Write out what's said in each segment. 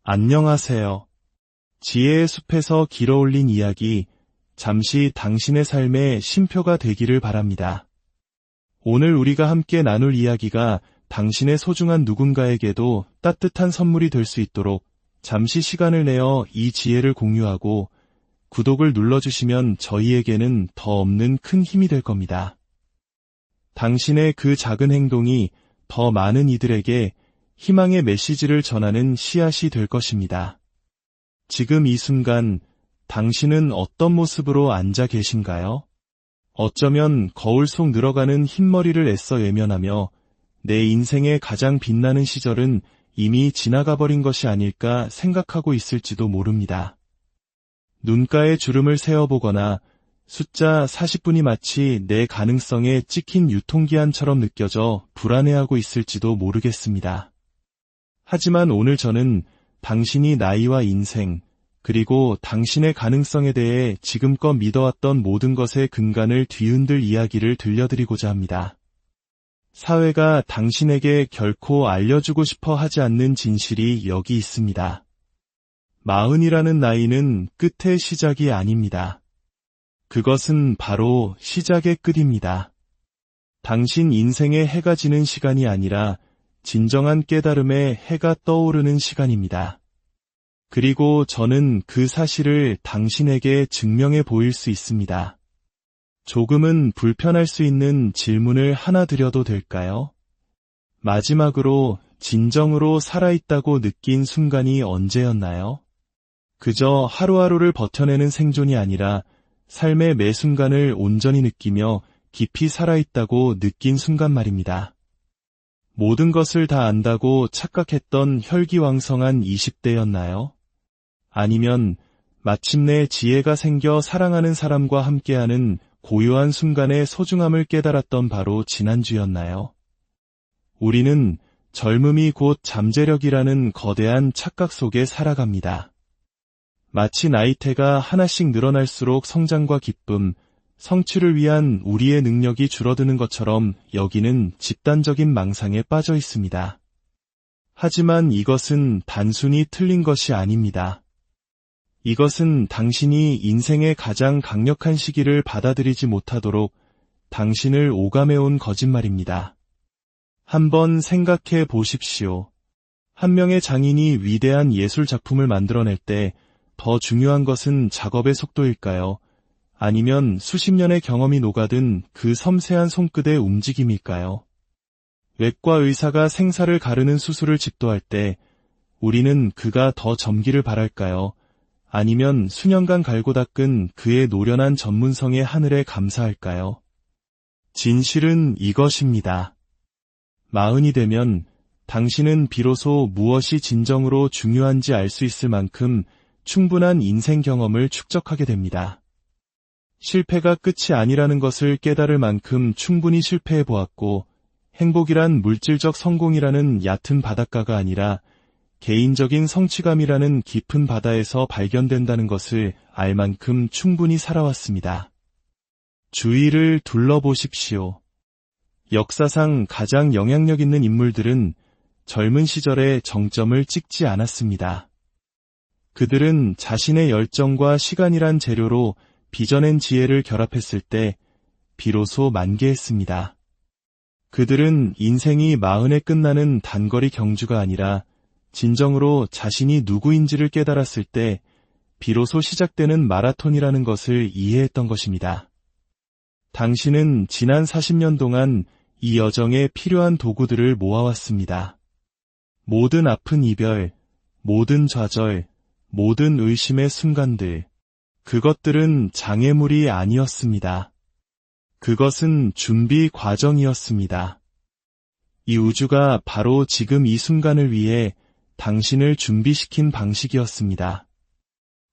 안녕하세요. 지혜의 숲에서 길어올린 이야기, 잠시 당신의 삶의 쉼표가 되기를 바랍니다. 오늘 우리가 함께 나눌 이야기가 당신의 소중한 누군가에게도 따뜻한 선물이 될 수 있도록 잠시 시간을 내어 이 지혜를 공유하고 구독을 눌러주시면 저희에게는 더 없는 큰 힘이 될 겁니다. 당신의 그 작은 행동이 더 많은 이들에게 희망의 메시지를 전하는 씨앗이 될 것입니다. 지금 이 순간 당신은 어떤 모습으로 앉아 계신가요? 어쩌면 거울 속 늘어가는 흰머리를 애써 외면하며 내 인생의 가장 빛나는 시절은 이미 지나가 버린 것이 아닐까 생각하고 있을지도 모릅니다. 눈가에 주름을 세어보거나 숫자 40분이 마치 내 가능성에 찍힌 유통기한처럼 느껴져 불안해하고 있을지도 모르겠습니다. 하지만 오늘 저는 당신이 나이와 인생, 그리고 당신의 가능성에 대해 지금껏 믿어왔던 모든 것의 근간을 뒤흔들 이야기를 들려드리고자 합니다. 사회가 당신에게 결코 알려주고 싶어 하지 않는 진실이 여기 있습니다. 40이라는 나이는 끝의 시작이 아닙니다. 그것은 바로 시작의 끝입니다. 당신 인생의 해가 지는 시간이 아니라 진정한 깨달음의 해가 떠오르는 시간입니다. 그리고 저는 그 사실을 당신에게 증명해 보일 수 있습니다. 조금은 불편할 수 있는 질문을 하나 드려도 될까요? 마지막으로 진정으로 살아있다고 느낀 순간이 언제였나요? 그저 하루하루를 버텨내는 생존이 아니라 삶의 매 순간을 온전히 느끼며 깊이 살아있다고 느낀 순간 말입니다. 모든 것을 다 안다고 착각했던 혈기왕성한 20대였나요? 아니면 마침내 지혜가 생겨 사랑하는 사람과 함께하는 고요한 순간의 소중함을 깨달았던 바로 지난주였나요? 우리는 젊음이 곧 잠재력이라는 거대한 착각 속에 살아갑니다. 마치 나이테가 하나씩 늘어날수록 성장과 기쁨, 성취를 위한 우리의 능력이 줄어드는 것처럼 여기는 집단적인 망상에 빠져 있습니다. 하지만 이것은 단순히 틀린 것이 아닙니다. 이것은 당신이 인생의 가장 강력한 시기를 받아들이지 못하도록 당신을 오감해온 거짓말입니다. 한번 생각해 보십시오. 한 명의 장인이 위대한 예술 작품을 만들어낼 때 더 중요한 것은 작업의 속도일까요? 아니면 수십 년의 경험이 녹아든 그 섬세한 손끝의 움직임일까요? 외과 의사가 생사를 가르는 수술을 집도할 때 우리는 그가 더 젊기를 바랄까요? 아니면 수년간 갈고 닦은 그의 노련한 전문성의 하늘에 감사할까요? 진실은 이것입니다. 40이 되면 당신은 비로소 무엇이 진정으로 중요한지 알 수 있을 만큼 충분한 인생 경험을 축적하게 됩니다. 실패가 끝이 아니라는 것을 깨달을 만큼 충분히 실패해 보았고, 행복이란 물질적 성공이라는 얕은 바닷가가 아니라 개인적인 성취감이라는 깊은 바다에서 발견된다는 것을 알 만큼 충분히 살아왔습니다. 주위를 둘러보십시오. 역사상 가장 영향력 있는 인물들은 젊은 시절에 정점을 찍지 않았습니다. 그들은 자신의 열정과 시간이란 재료로 빚어낸 지혜를 결합했을 때 비로소 만개했습니다. 그들은 인생이 40에 끝나는 단거리 경주가 아니라 진정으로 자신이 누구인지를 깨달았을 때 비로소 시작되는 마라톤이라는 것을 이해했던 것입니다. 당신은 지난 40년 동안 이 여정에 필요한 도구들을 모아왔습니다. 모든 아픈 이별, 모든 좌절, 모든 의심의 순간들, 그것들은 장애물이 아니었습니다. 그것은 준비 과정이었습니다. 이 우주가 바로 지금 이 순간을 위해 당신을 준비시킨 방식이었습니다.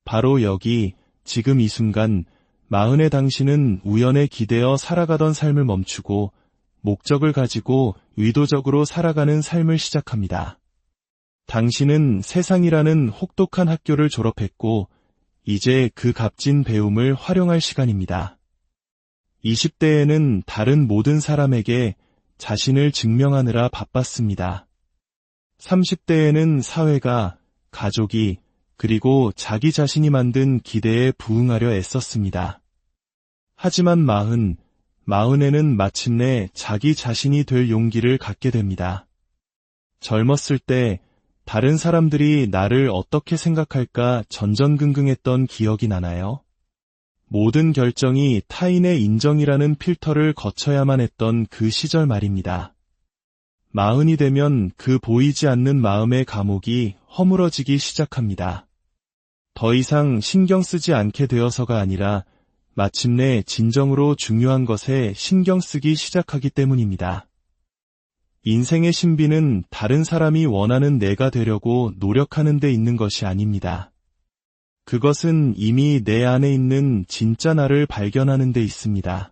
바로 여기, 지금 이 순간, 40의 당신은 우연에 기대어 살아가던 삶을 멈추고 목적을 가지고 의도적으로 살아가는 삶을 시작합니다. 당신은 세상이라는 혹독한 학교를 졸업했고 이제 그 값진 배움을 활용할 시간입니다. 20대에는 다른 모든 사람에게 자신을 증명하느라 바빴습니다. 30대에는 사회가, 가족이, 그리고 자기 자신이 만든 기대에 부응하려 애썼습니다. 하지만 마흔에는 마침내 자기 자신이 될 용기를 갖게 됩니다. 젊었을 때 다른 사람들이 나를 어떻게 생각할까 전전긍긍했던 기억이 나나요? 모든 결정이 타인의 인정이라는 필터를 거쳐야만 했던 그 시절 말입니다. 마흔이 되면 그 보이지 않는 마음의 감옥이 허물어지기 시작합니다. 더 이상 신경 쓰지 않게 되어서가 아니라 마침내 진정으로 중요한 것에 신경 쓰기 시작하기 때문입니다. 인생의 신비는 다른 사람이 원하는 내가 되려고 노력하는 데 있는 것이 아닙니다. 그것은 이미 내 안에 있는 진짜 나를 발견하는 데 있습니다.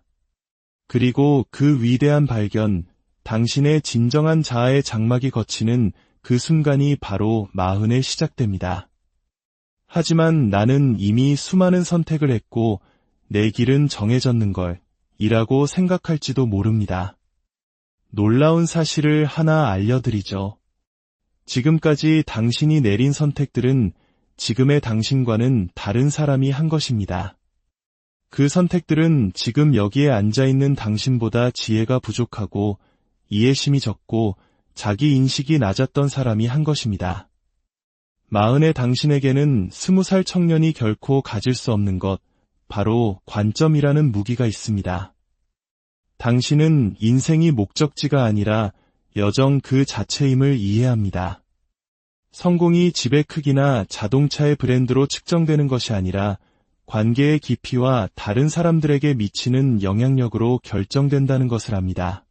그리고 그 위대한 발견, 당신의 진정한 자아의 장막이 걷히는 그 순간이 바로 마흔에 시작됩니다. 하지만 나는 이미 수많은 선택을 했고 내 길은 정해졌는 걸 이라고 생각할지도 모릅니다. 놀라운 사실을 하나 알려드리죠. 지금까지 당신이 내린 선택들은 지금의 당신과는 다른 사람이 한 것입니다. 그 선택들은 지금 여기에 앉아있는 당신보다 지혜가 부족하고 이해심이 적고 자기 인식이 낮았던 사람이 한 것입니다. 마흔의 당신에게는 20살 청년이 결코 가질 수 없는 것, 바로 관점이라는 무기가 있습니다. 당신은 인생이 목적지가 아니라 여정 그 자체임을 이해합니다. 성공이 집의 크기나 자동차의 브랜드로 측정되는 것이 아니라 관계의 깊이와 다른 사람들에게 미치는 영향력으로 결정된다는 것을 압니다.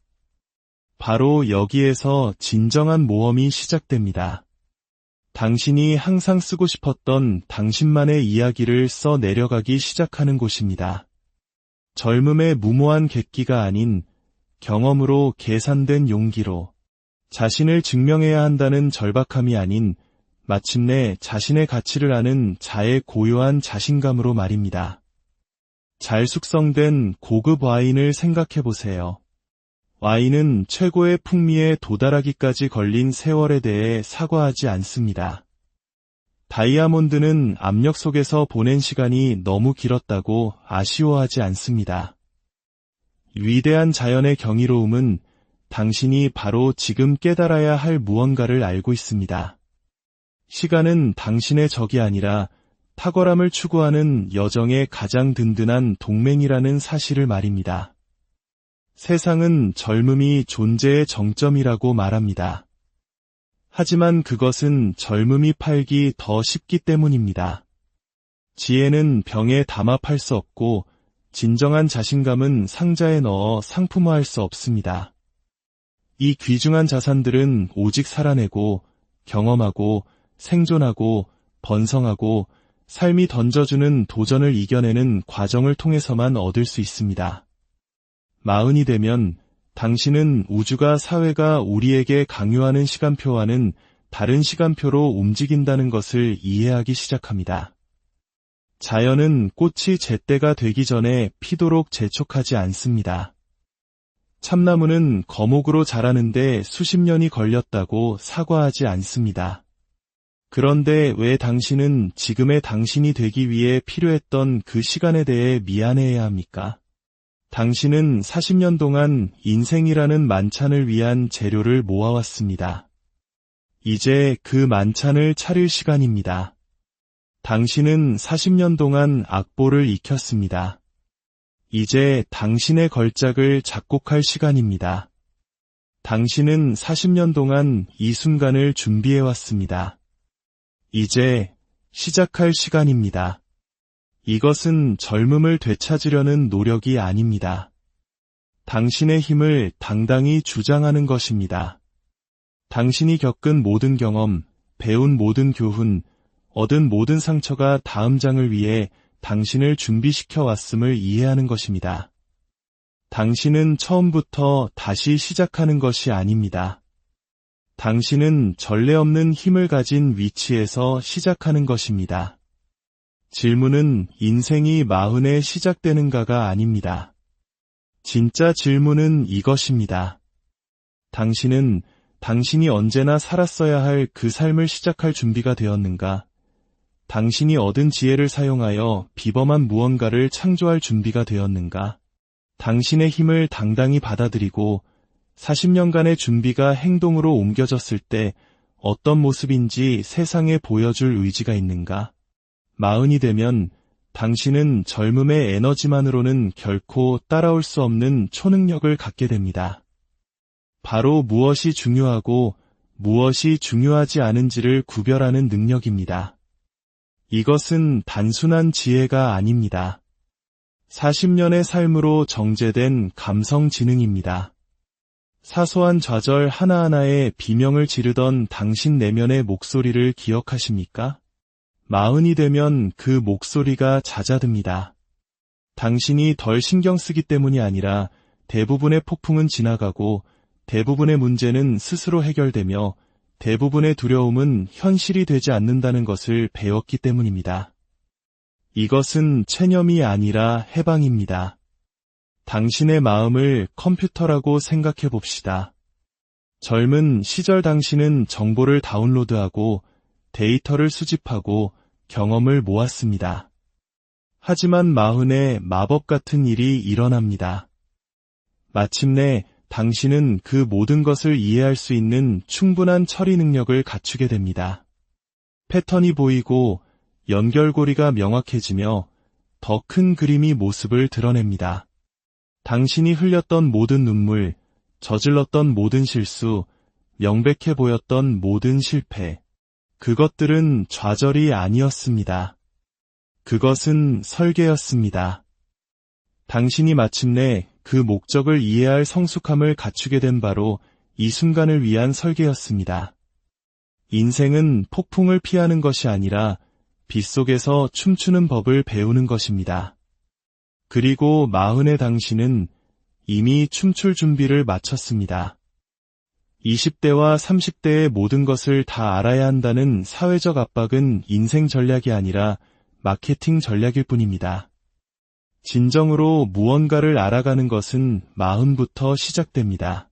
바로 여기에서 진정한 모험이 시작됩니다. 당신이 항상 쓰고 싶었던 당신만의 이야기를 써 내려가기 시작하는 곳입니다. 젊음의 무모한 객기가 아닌 경험으로 계산된 용기로, 자신을 증명해야 한다는 절박함이 아닌 마침내 자신의 가치를 아는 자의 고요한 자신감으로 말입니다. 잘 숙성된 고급 와인을 생각해보세요. 와인은 최고의 풍미에 도달하기까지 걸린 세월에 대해 사과하지 않습니다. 다이아몬드는 압력 속에서 보낸 시간이 너무 길었다고 아쉬워하지 않습니다. 위대한 자연의 경이로움은 당신이 바로 지금 깨달아야 할 무언가를 알고 있습니다. 시간은 당신의 적이 아니라 탁월함을 추구하는 여정의 가장 든든한 동맹이라는 사실을 말입니다. 세상은 젊음이 존재의 정점이라고 말합니다. 하지만 그것은 젊음이 팔기 더 쉽기 때문입니다. 지혜는 병에 담아 팔 수 없고 진정한 자신감은 상자에 넣어 상품화할 수 없습니다. 이 귀중한 자산들은 오직 살아내고 경험하고 생존하고 번성하고 삶이 던져주는 도전을 이겨내는 과정을 통해서만 얻을 수 있습니다. 마흔이 되면 당신은 우주가 사회가 우리에게 강요하는 시간표와는 다른 시간표로 움직인다는 것을 이해하기 시작합니다. 자연은 꽃이 제때가 되기 전에 피도록 재촉하지 않습니다. 참나무는 거목으로 자라는데 수십 년이 걸렸다고 사과하지 않습니다. 그런데 왜 당신은 지금의 당신이 되기 위해 필요했던 그 시간에 대해 미안해해야 합니까? 당신은 40년 동안 인생이라는 만찬을 위한 재료를 모아왔습니다. 이제 그 만찬을 차릴 시간입니다. 당신은 40년 동안 악보를 익혔습니다. 이제 당신의 걸작을 작곡할 시간입니다. 당신은 40년 동안 이 순간을 준비해왔습니다. 이제 시작할 시간입니다. 이것은 젊음을 되찾으려는 노력이 아닙니다. 당신의 힘을 당당히 주장하는 것입니다. 당신이 겪은 모든 경험, 배운 모든 교훈, 얻은 모든 상처가 다음 장을 위해 당신을 준비시켜 왔음을 이해하는 것입니다. 당신은 처음부터 다시 시작하는 것이 아닙니다. 당신은 전례 없는 힘을 가진 위치에서 시작하는 것입니다. 질문은 인생이 마흔에 시작되는가가 아닙니다. 진짜 질문은 이것입니다. 당신은 당신이 언제나 살았어야 할 그 삶을 시작할 준비가 되었는가? 당신이 얻은 지혜를 사용하여 비범한 무언가를 창조할 준비가 되었는가? 당신의 힘을 당당히 받아들이고 40년간의 준비가 행동으로 옮겨졌을 때 어떤 모습인지 세상에 보여줄 의지가 있는가? 40이 되면 당신은 젊음의 에너지만으로는 결코 따라올 수 없는 초능력을 갖게 됩니다. 바로 무엇이 중요하고 무엇이 중요하지 않은지를 구별하는 능력입니다. 이것은 단순한 지혜가 아닙니다. 40년의 삶으로 정제된 감성 지능입니다. 사소한 좌절 하나하나에 비명을 지르던 당신 내면의 목소리를 기억하십니까? 40이 되면 그 목소리가 잦아듭니다. 당신이 덜 신경 쓰기 때문이 아니라 대부분의 폭풍은 지나가고 대부분의 문제는 스스로 해결되며 대부분의 두려움은 현실이 되지 않는다는 것을 배웠기 때문입니다. 이것은 체념이 아니라 해방입니다. 당신의 마음을 컴퓨터라고 생각해 봅시다. 젊은 시절 당신은 정보를 다운로드하고 데이터를 수집하고 경험을 모았습니다. 하지만 40에 마법 같은 일이 일어납니다. 마침내 당신은 그 모든 것을 이해할 수 있는 충분한 처리 능력을 갖추게 됩니다. 패턴이 보이고 연결고리가 명확해지며 더 큰 그림이 모습을 드러냅니다. 당신이 흘렸던 모든 눈물, 저질렀던 모든 실수, 명백해 보였던 모든 실패, 그것들은 좌절이 아니었습니다. 그것은 설계였습니다. 당신이 마침내 그 목적을 이해할 성숙함을 갖추게 된 바로 이 순간을 위한 설계였습니다. 인생은 폭풍을 피하는 것이 아니라 빗속에서 춤추는 법을 배우는 것입니다. 그리고 40의 당신은 이미 춤출 준비를 마쳤습니다. 20대와 30대의 모든 것을 다 알아야 한다는 사회적 압박은 인생 전략이 아니라 마케팅 전략일 뿐입니다. 진정으로 무언가를 알아가는 것은 40부터 시작됩니다.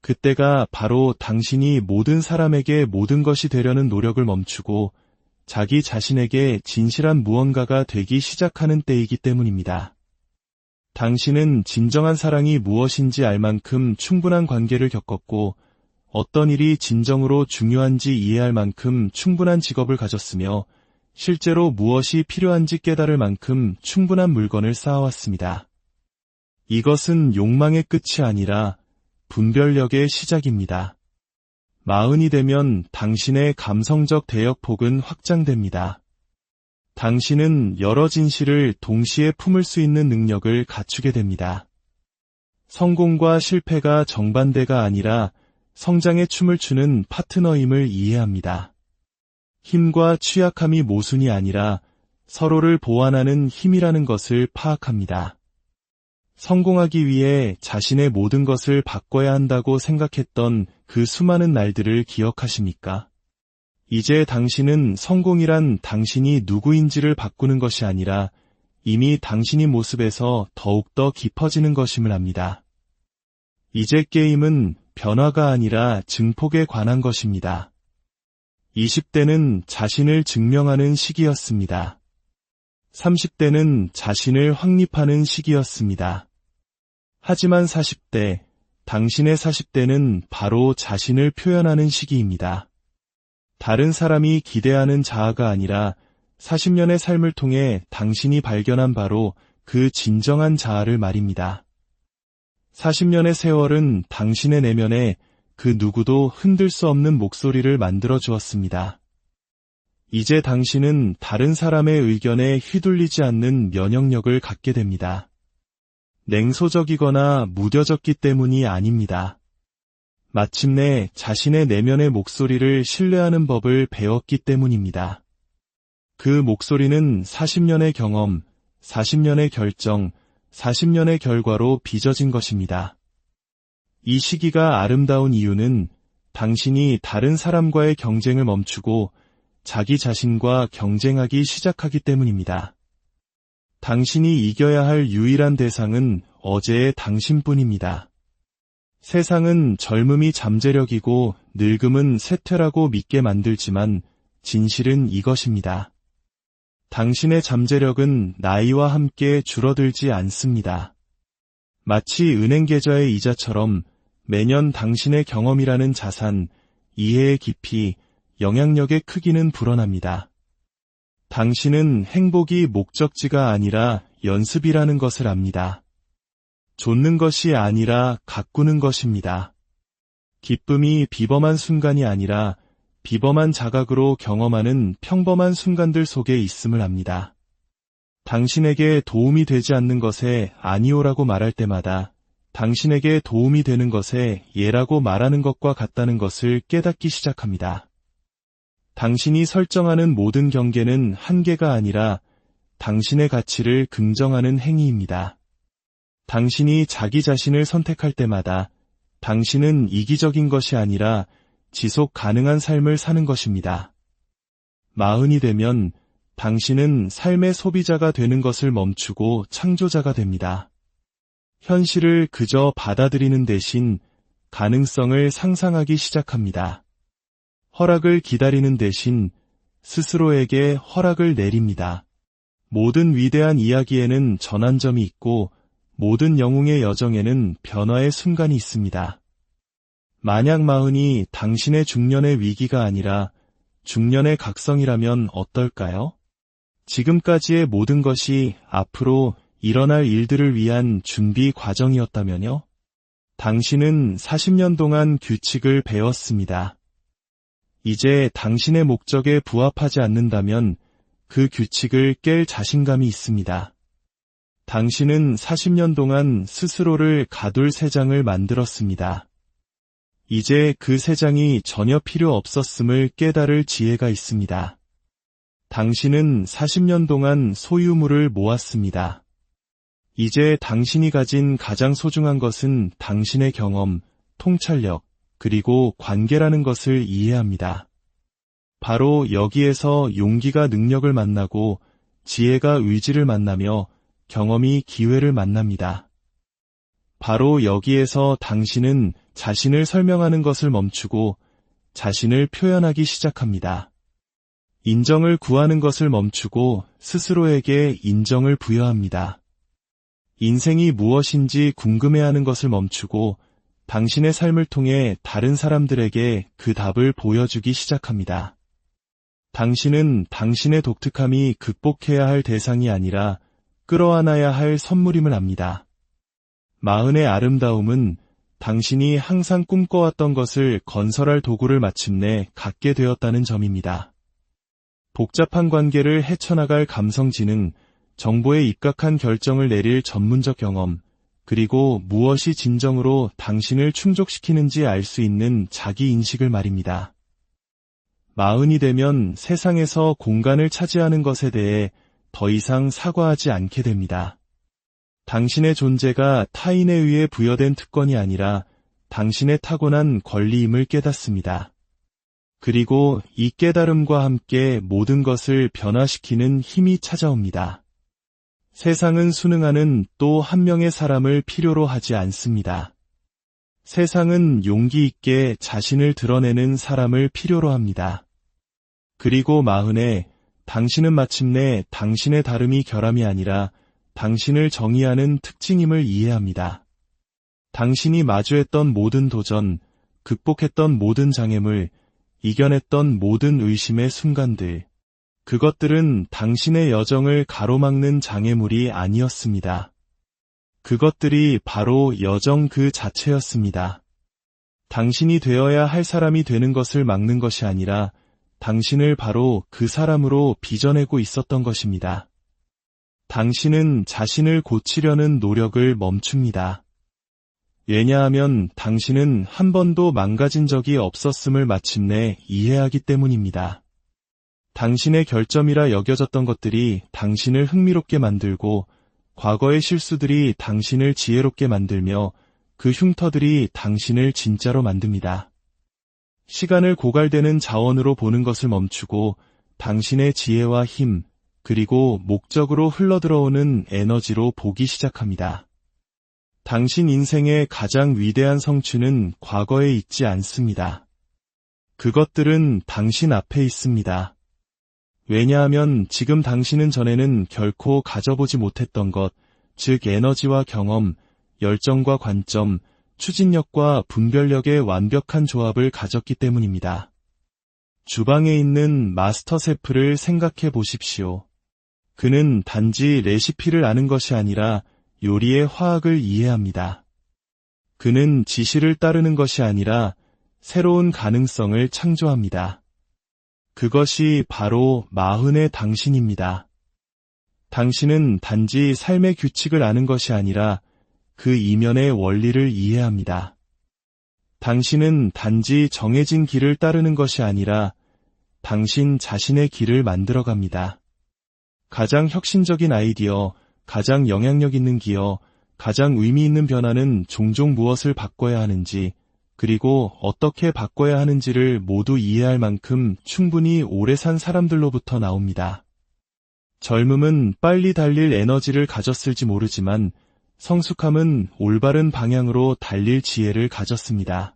그때가 바로 당신이 모든 사람에게 모든 것이 되려는 노력을 멈추고 자기 자신에게 진실한 무언가가 되기 시작하는 때이기 때문입니다. 당신은 진정한 사랑이 무엇인지 알 만큼 충분한 관계를 겪었고 어떤 일이 진정으로 중요한지 이해할 만큼 충분한 직업을 가졌으며 실제로 무엇이 필요한지 깨달을 만큼 충분한 물건을 쌓아왔습니다. 이것은 욕망의 끝이 아니라 분별력의 시작입니다. 40이 되면 당신의 감성적 대역폭은 확장됩니다. 당신은 여러 진실을 동시에 품을 수 있는 능력을 갖추게 됩니다. 성공과 실패가 정반대가 아니라 성장의 춤을 추는 파트너임을 이해합니다. 힘과 취약함이 모순이 아니라 서로를 보완하는 힘이라는 것을 파악합니다. 성공하기 위해 자신의 모든 것을 바꿔야 한다고 생각했던 그 수많은 날들을 기억하십니까? 이제 당신은 성공이란 당신이 누구인지를 바꾸는 것이 아니라 이미 당신인 모습에서 더욱더 깊어지는 것임을 압니다. 이제 게임은 변화가 아니라 증폭에 관한 것입니다. 20대는 자신을 증명하는 시기였습니다. 30대는 자신을 확립하는 시기였습니다. 하지만 40대, 당신의 40대는 바로 자신을 표현하는 시기입니다. 다른 사람이 기대하는 자아가 아니라 40년의 삶을 통해 당신이 발견한 바로 그 진정한 자아를 말입니다. 40년의 세월은 당신의 내면에 그 누구도 흔들 수 없는 목소리를 만들어 주었습니다. 이제 당신은 다른 사람의 의견에 휘둘리지 않는 면역력을 갖게 됩니다. 냉소적이거나 무뎌졌기 때문이 아닙니다. 마침내 자신의 내면의 목소리를 신뢰하는 법을 배웠기 때문입니다. 그 목소리는 40년의 경험, 40년의 결정, 40년의 결과로 빚어진 것입니다. 이 시기가 아름다운 이유는 당신이 다른 사람과의 경쟁을 멈추고 자기 자신과 경쟁하기 시작하기 때문입니다. 당신이 이겨야 할 유일한 대상은 어제의 당신뿐입니다. 세상은 젊음이 잠재력이고 늙음은 쇠퇴라고 믿게 만들지만 진실은 이것입니다. 당신의 잠재력은 나이와 함께 줄어들지 않습니다. 마치 은행 계좌의 이자처럼 매년 당신의 경험이라는 자산, 이해의 깊이, 영향력의 크기는 불어납니다. 당신은 행복이 목적지가 아니라 연습이라는 것을 압니다. 좇는 것이 아니라 가꾸는 것입니다. 기쁨이 비범한 순간이 아니라 비범한 자각으로 경험하는 평범한 순간들 속에 있음을 압니다. 당신에게 도움이 되지 않는 것에 아니오라고 말할 때마다 당신에게 도움이 되는 것에 예라고 말하는 것과 같다는 것을 깨닫기 시작합니다. 당신이 설정하는 모든 경계는 한계가 아니라 당신의 가치를 긍정하는 행위입니다. 당신이 자기 자신을 선택할 때마다 당신은 이기적인 것이 아니라 지속 가능한 삶을 사는 것입니다. 40이 되면 당신은 삶의 소비자가 되는 것을 멈추고 창조자가 됩니다. 현실을 그저 받아들이는 대신 가능성을 상상하기 시작합니다. 허락을 기다리는 대신 스스로에게 허락을 내립니다. 모든 위대한 이야기에는 전환점이 있고 모든 영웅의 여정에는 변화의 순간이 있습니다. 만약 40이 당신의 중년의 위기가 아니라 중년의 각성이라면 어떨까요? 지금까지의 모든 것이 앞으로 일어날 일들을 위한 준비 과정이었다면요? 당신은 40년 동안 규칙을 배웠습니다. 이제 당신의 목적에 부합하지 않는다면 그 규칙을 깰 자신감이 있습니다. 당신은 40년 동안 스스로를 가둘 새 장을 만들었습니다. 이제 그 새 장이 전혀 필요 없었음을 깨달을 지혜가 있습니다. 당신은 40년 동안 소유물을 모았습니다. 이제 당신이 가진 가장 소중한 것은 당신의 경험, 통찰력, 그리고 관계라는 것을 이해합니다. 바로 여기에서 용기가 능력을 만나고 지혜가 의지를 만나며 경험이 기회를 만납니다. 바로 여기에서 당신은 자신을 설명하는 것을 멈추고 자신을 표현하기 시작합니다. 인정을 구하는 것을 멈추고 스스로에게 인정을 부여합니다. 인생이 무엇인지 궁금해하는 것을 멈추고 당신의 삶을 통해 다른 사람들에게 그 답을 보여주기 시작합니다. 당신은 당신의 독특함이 극복해야 할 대상이 아니라 끌어안아야 할 선물임을 압니다. 40의 아름다움은 당신이 항상 꿈꿔왔던 것을 건설할 도구를 마침내 갖게 되었다는 점입니다. 복잡한 관계를 헤쳐나갈 감성지능, 정보에 입각한 결정을 내릴 전문적 경험, 그리고 무엇이 진정으로 당신을 충족시키는지 알 수 있는 자기인식을 말입니다. 40이 되면 세상에서 공간을 차지하는 것에 대해 더 이상 사과하지 않게 됩니다. 당신의 존재가 타인에 의해 부여된 특권이 아니라 당신의 타고난 권리임을 깨닫습니다. 그리고 이 깨달음과 함께 모든 것을 변화시키는 힘이 찾아옵니다. 세상은 순응하는 또 한 명의 사람을 필요로 하지 않습니다. 세상은 용기 있게 자신을 드러내는 사람을 필요로 합니다. 그리고 40에 당신은 마침내 당신의 다름이 결함이 아니라 당신을 정의하는 특징임을 이해합니다. 당신이 마주했던 모든 도전, 극복했던 모든 장애물, 이겨냈던 모든 의심의 순간들, 그것들은 당신의 여정을 가로막는 장애물이 아니었습니다. 그것들이 바로 여정 그 자체였습니다. 당신이 되어야 할 사람이 되는 것을 막는 것이 아니라 당신을 바로 그 사람으로 빚어내고 있었던 것입니다. 당신은 자신을 고치려는 노력을 멈춥니다. 왜냐하면 당신은 한 번도 망가진 적이 없었음을 마침내 이해하기 때문입니다. 당신의 결점이라 여겨졌던 것들이 당신을 흥미롭게 만들고 과거의 실수들이 당신을 지혜롭게 만들며 그 흉터들이 당신을 진짜로 만듭니다. 시간을 고갈되는 자원으로 보는 것을 멈추고 당신의 지혜와 힘, 그리고 목적으로 흘러들어오는 에너지로 보기 시작합니다. 당신 인생의 가장 위대한 성취는 과거에 있지 않습니다. 그것들은 당신 앞에 있습니다. 왜냐하면 지금 당신은 전에는 결코 가져보지 못했던 것, 즉 에너지와 경험, 열정과 관점, 추진력과 분별력의 완벽한 조합을 가졌기 때문입니다. 주방에 있는 마스터 셰프를 생각해 보십시오. 그는 단지 레시피를 아는 것이 아니라 요리의 화학을 이해합니다. 그는 지시를 따르는 것이 아니라 새로운 가능성을 창조합니다. 그것이 바로 마흔의 당신입니다. 당신은 단지 삶의 규칙을 아는 것이 아니라 그 이면의 원리를 이해합니다. 당신은 단지 정해진 길을 따르는 것이 아니라 당신 자신의 길을 만들어갑니다. 가장 혁신적인 아이디어, 가장 영향력 있는 기여, 가장 의미 있는 변화는 종종 무엇을 바꿔야 하는지, 그리고 어떻게 바꿔야 하는지를 모두 이해할 만큼 충분히 오래 산 사람들로부터 나옵니다. 젊음은 빨리 달릴 에너지를 가졌을지 모르지만 성숙함은 올바른 방향으로 달릴 지혜를 가졌습니다.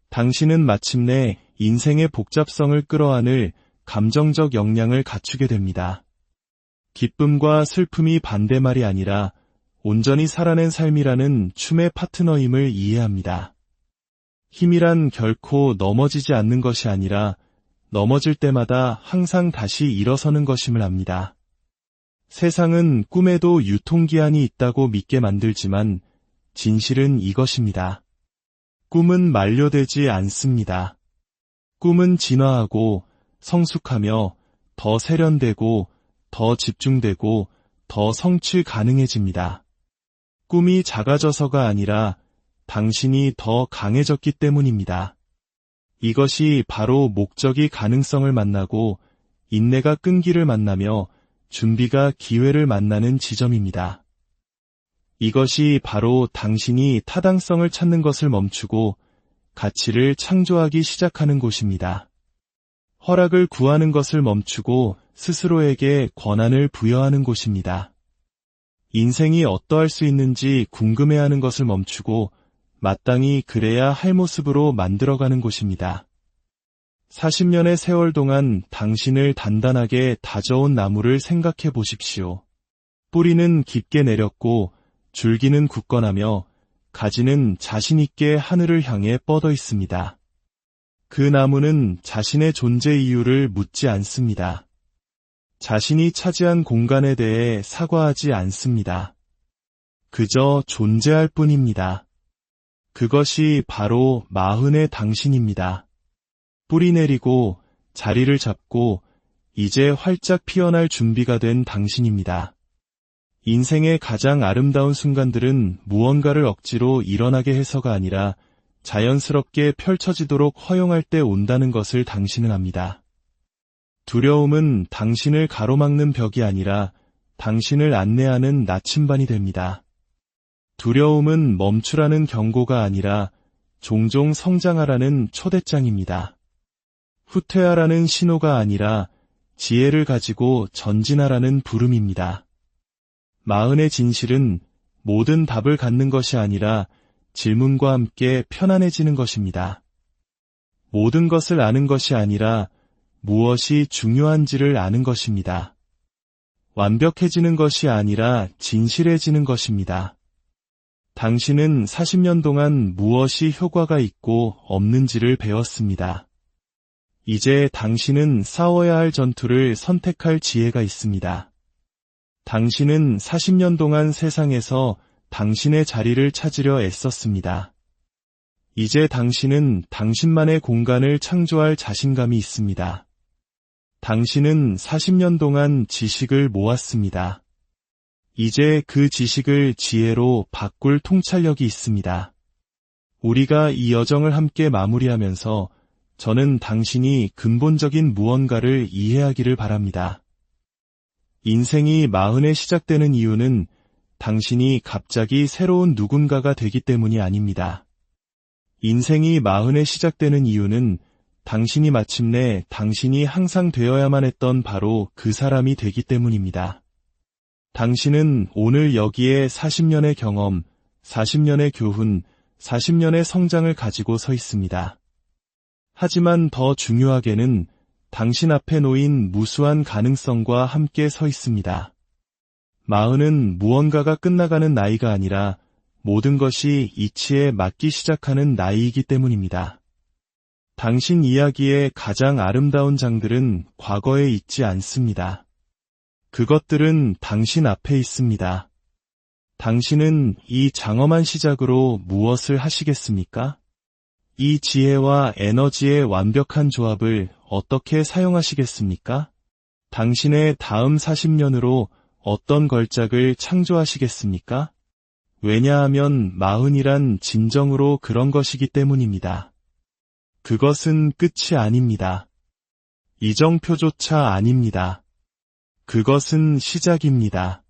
당신은 마침내 인생의 복잡성을 끌어안을 감정적 역량을 갖추게 됩니다. 기쁨과 슬픔이 반대말이 아니라 온전히 살아낸 삶이라는 춤의 파트너임을 이해합니다. 힘이란 결코 넘어지지 않는 것이 아니라 넘어질 때마다 항상 다시 일어서는 것임을 압니다. 세상은 꿈에도 유통기한이 있다고 믿게 만들지만 진실은 이것입니다. 꿈은 만료되지 않습니다. 꿈은 진화하고 성숙하며 더 세련되고 더 집중되고 더 성취 가능해집니다. 꿈이 작아져서가 아니라 당신이 더 강해졌기 때문입니다. 이것이 바로 목적이 가능성을 만나고 인내가 끈기를 만나며 준비가 기회를 만나는 지점입니다. 이것이 바로 당신이 타당성을 찾는 것을 멈추고 가치를 창조하기 시작하는 곳입니다. 허락을 구하는 것을 멈추고 스스로에게 권한을 부여하는 곳입니다. 인생이 어떠할 수 있는지 궁금해하는 것을 멈추고 마땅히 그래야 할 모습으로 만들어가는 곳입니다. 40년의 세월 동안 당신을 단단하게 다져온 나무를 생각해 보십시오. 뿌리는 깊게 내렸고 줄기는 굳건하며 가지는 자신 있게 하늘을 향해 뻗어 있습니다. 그 나무는 자신의 존재 이유를 묻지 않습니다. 자신이 차지한 공간에 대해 사과하지 않습니다. 그저 존재할 뿐입니다. 그것이 바로 마흔의 당신입니다. 뿌리 내리고 자리를 잡고 이제 활짝 피어날 준비가 된 당신입니다. 인생의 가장 아름다운 순간들은 무언가를 억지로 일어나게 해서가 아니라 자연스럽게 펼쳐지도록 허용할 때 온다는 것을 당신은 압니다. 두려움은 당신을 가로막는 벽이 아니라 당신을 안내하는 나침반이 됩니다. 두려움은 멈추라는 경고가 아니라 종종 성장하라는 초대장입니다. 후퇴하라는 신호가 아니라 지혜를 가지고 전진하라는 부름입니다. 마흔의 진실은 모든 답을 갖는 것이 아니라 질문과 함께 편안해지는 것입니다. 모든 것을 아는 것이 아니라 무엇이 중요한지를 아는 것입니다. 완벽해지는 것이 아니라 진실해지는 것입니다. 당신은 40년 동안 무엇이 효과가 있고 없는지를 배웠습니다. 이제 당신은 싸워야 할 전투를 선택할 지혜가 있습니다. 당신은 40년 동안 세상에서 당신의 자리를 찾으려 애썼습니다. 이제 당신은 당신만의 공간을 창조할 자신감이 있습니다. 당신은 40년 동안 지식을 모았습니다. 이제 그 지식을 지혜로 바꿀 통찰력이 있습니다. 우리가 이 여정을 함께 마무리하면서 저는 당신이 근본적인 무언가를 이해하기를 바랍니다. 인생이 마흔에 시작되는 이유는 당신이 갑자기 새로운 누군가가 되기 때문이 아닙니다. 인생이 마흔에 시작되는 이유는 당신이 마침내 당신이 항상 되어야만 했던 바로 그 사람이 되기 때문입니다. 당신은 오늘 여기에 40년의 경험, 40년의 교훈, 40년의 성장을 가지고 서 있습니다. 하지만 더 중요하게는 당신 앞에 놓인 무수한 가능성과 함께 서 있습니다. 40은 무언가가 끝나가는 나이가 아니라 모든 것이 이치에 맞기 시작하는 나이이기 때문입니다. 당신 이야기의 가장 아름다운 장들은 과거에 있지 않습니다. 그것들은 당신 앞에 있습니다. 당신은 이 장엄한 시작으로 무엇을 하시겠습니까? 이 지혜와 에너지의 완벽한 조합을 어떻게 사용하시겠습니까? 당신의 다음 40년으로 어떤 걸작을 창조하시겠습니까? 왜냐하면 40이란 진정으로 그런 것이기 때문입니다. 그것은 끝이 아닙니다. 이정표조차 아닙니다. 그것은 시작입니다.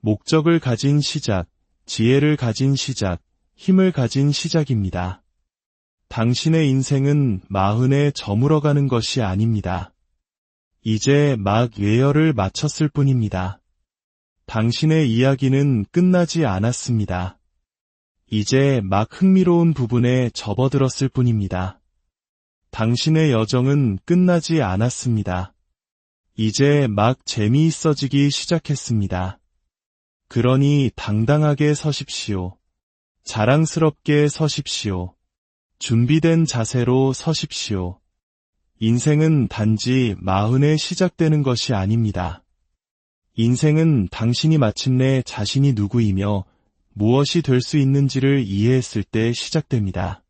목적을 가진 시작, 지혜를 가진 시작, 힘을 가진 시작입니다. 당신의 인생은 40에 저물어가는 것이 아닙니다. 이제 막 예열을 마쳤을 뿐입니다. 당신의 이야기는 끝나지 않았습니다. 이제 막 흥미로운 부분에 접어들었을 뿐입니다. 당신의 여정은 끝나지 않았습니다. 이제 막 재미있어지기 시작했습니다. 그러니 당당하게 서십시오. 자랑스럽게 서십시오. 준비된 자세로 서십시오. 인생은 단지 40에 시작되는 것이 아닙니다. 인생은 당신이 마침내 자신이 누구이며 무엇이 될 수 있는지를 이해했을 때 시작됩니다.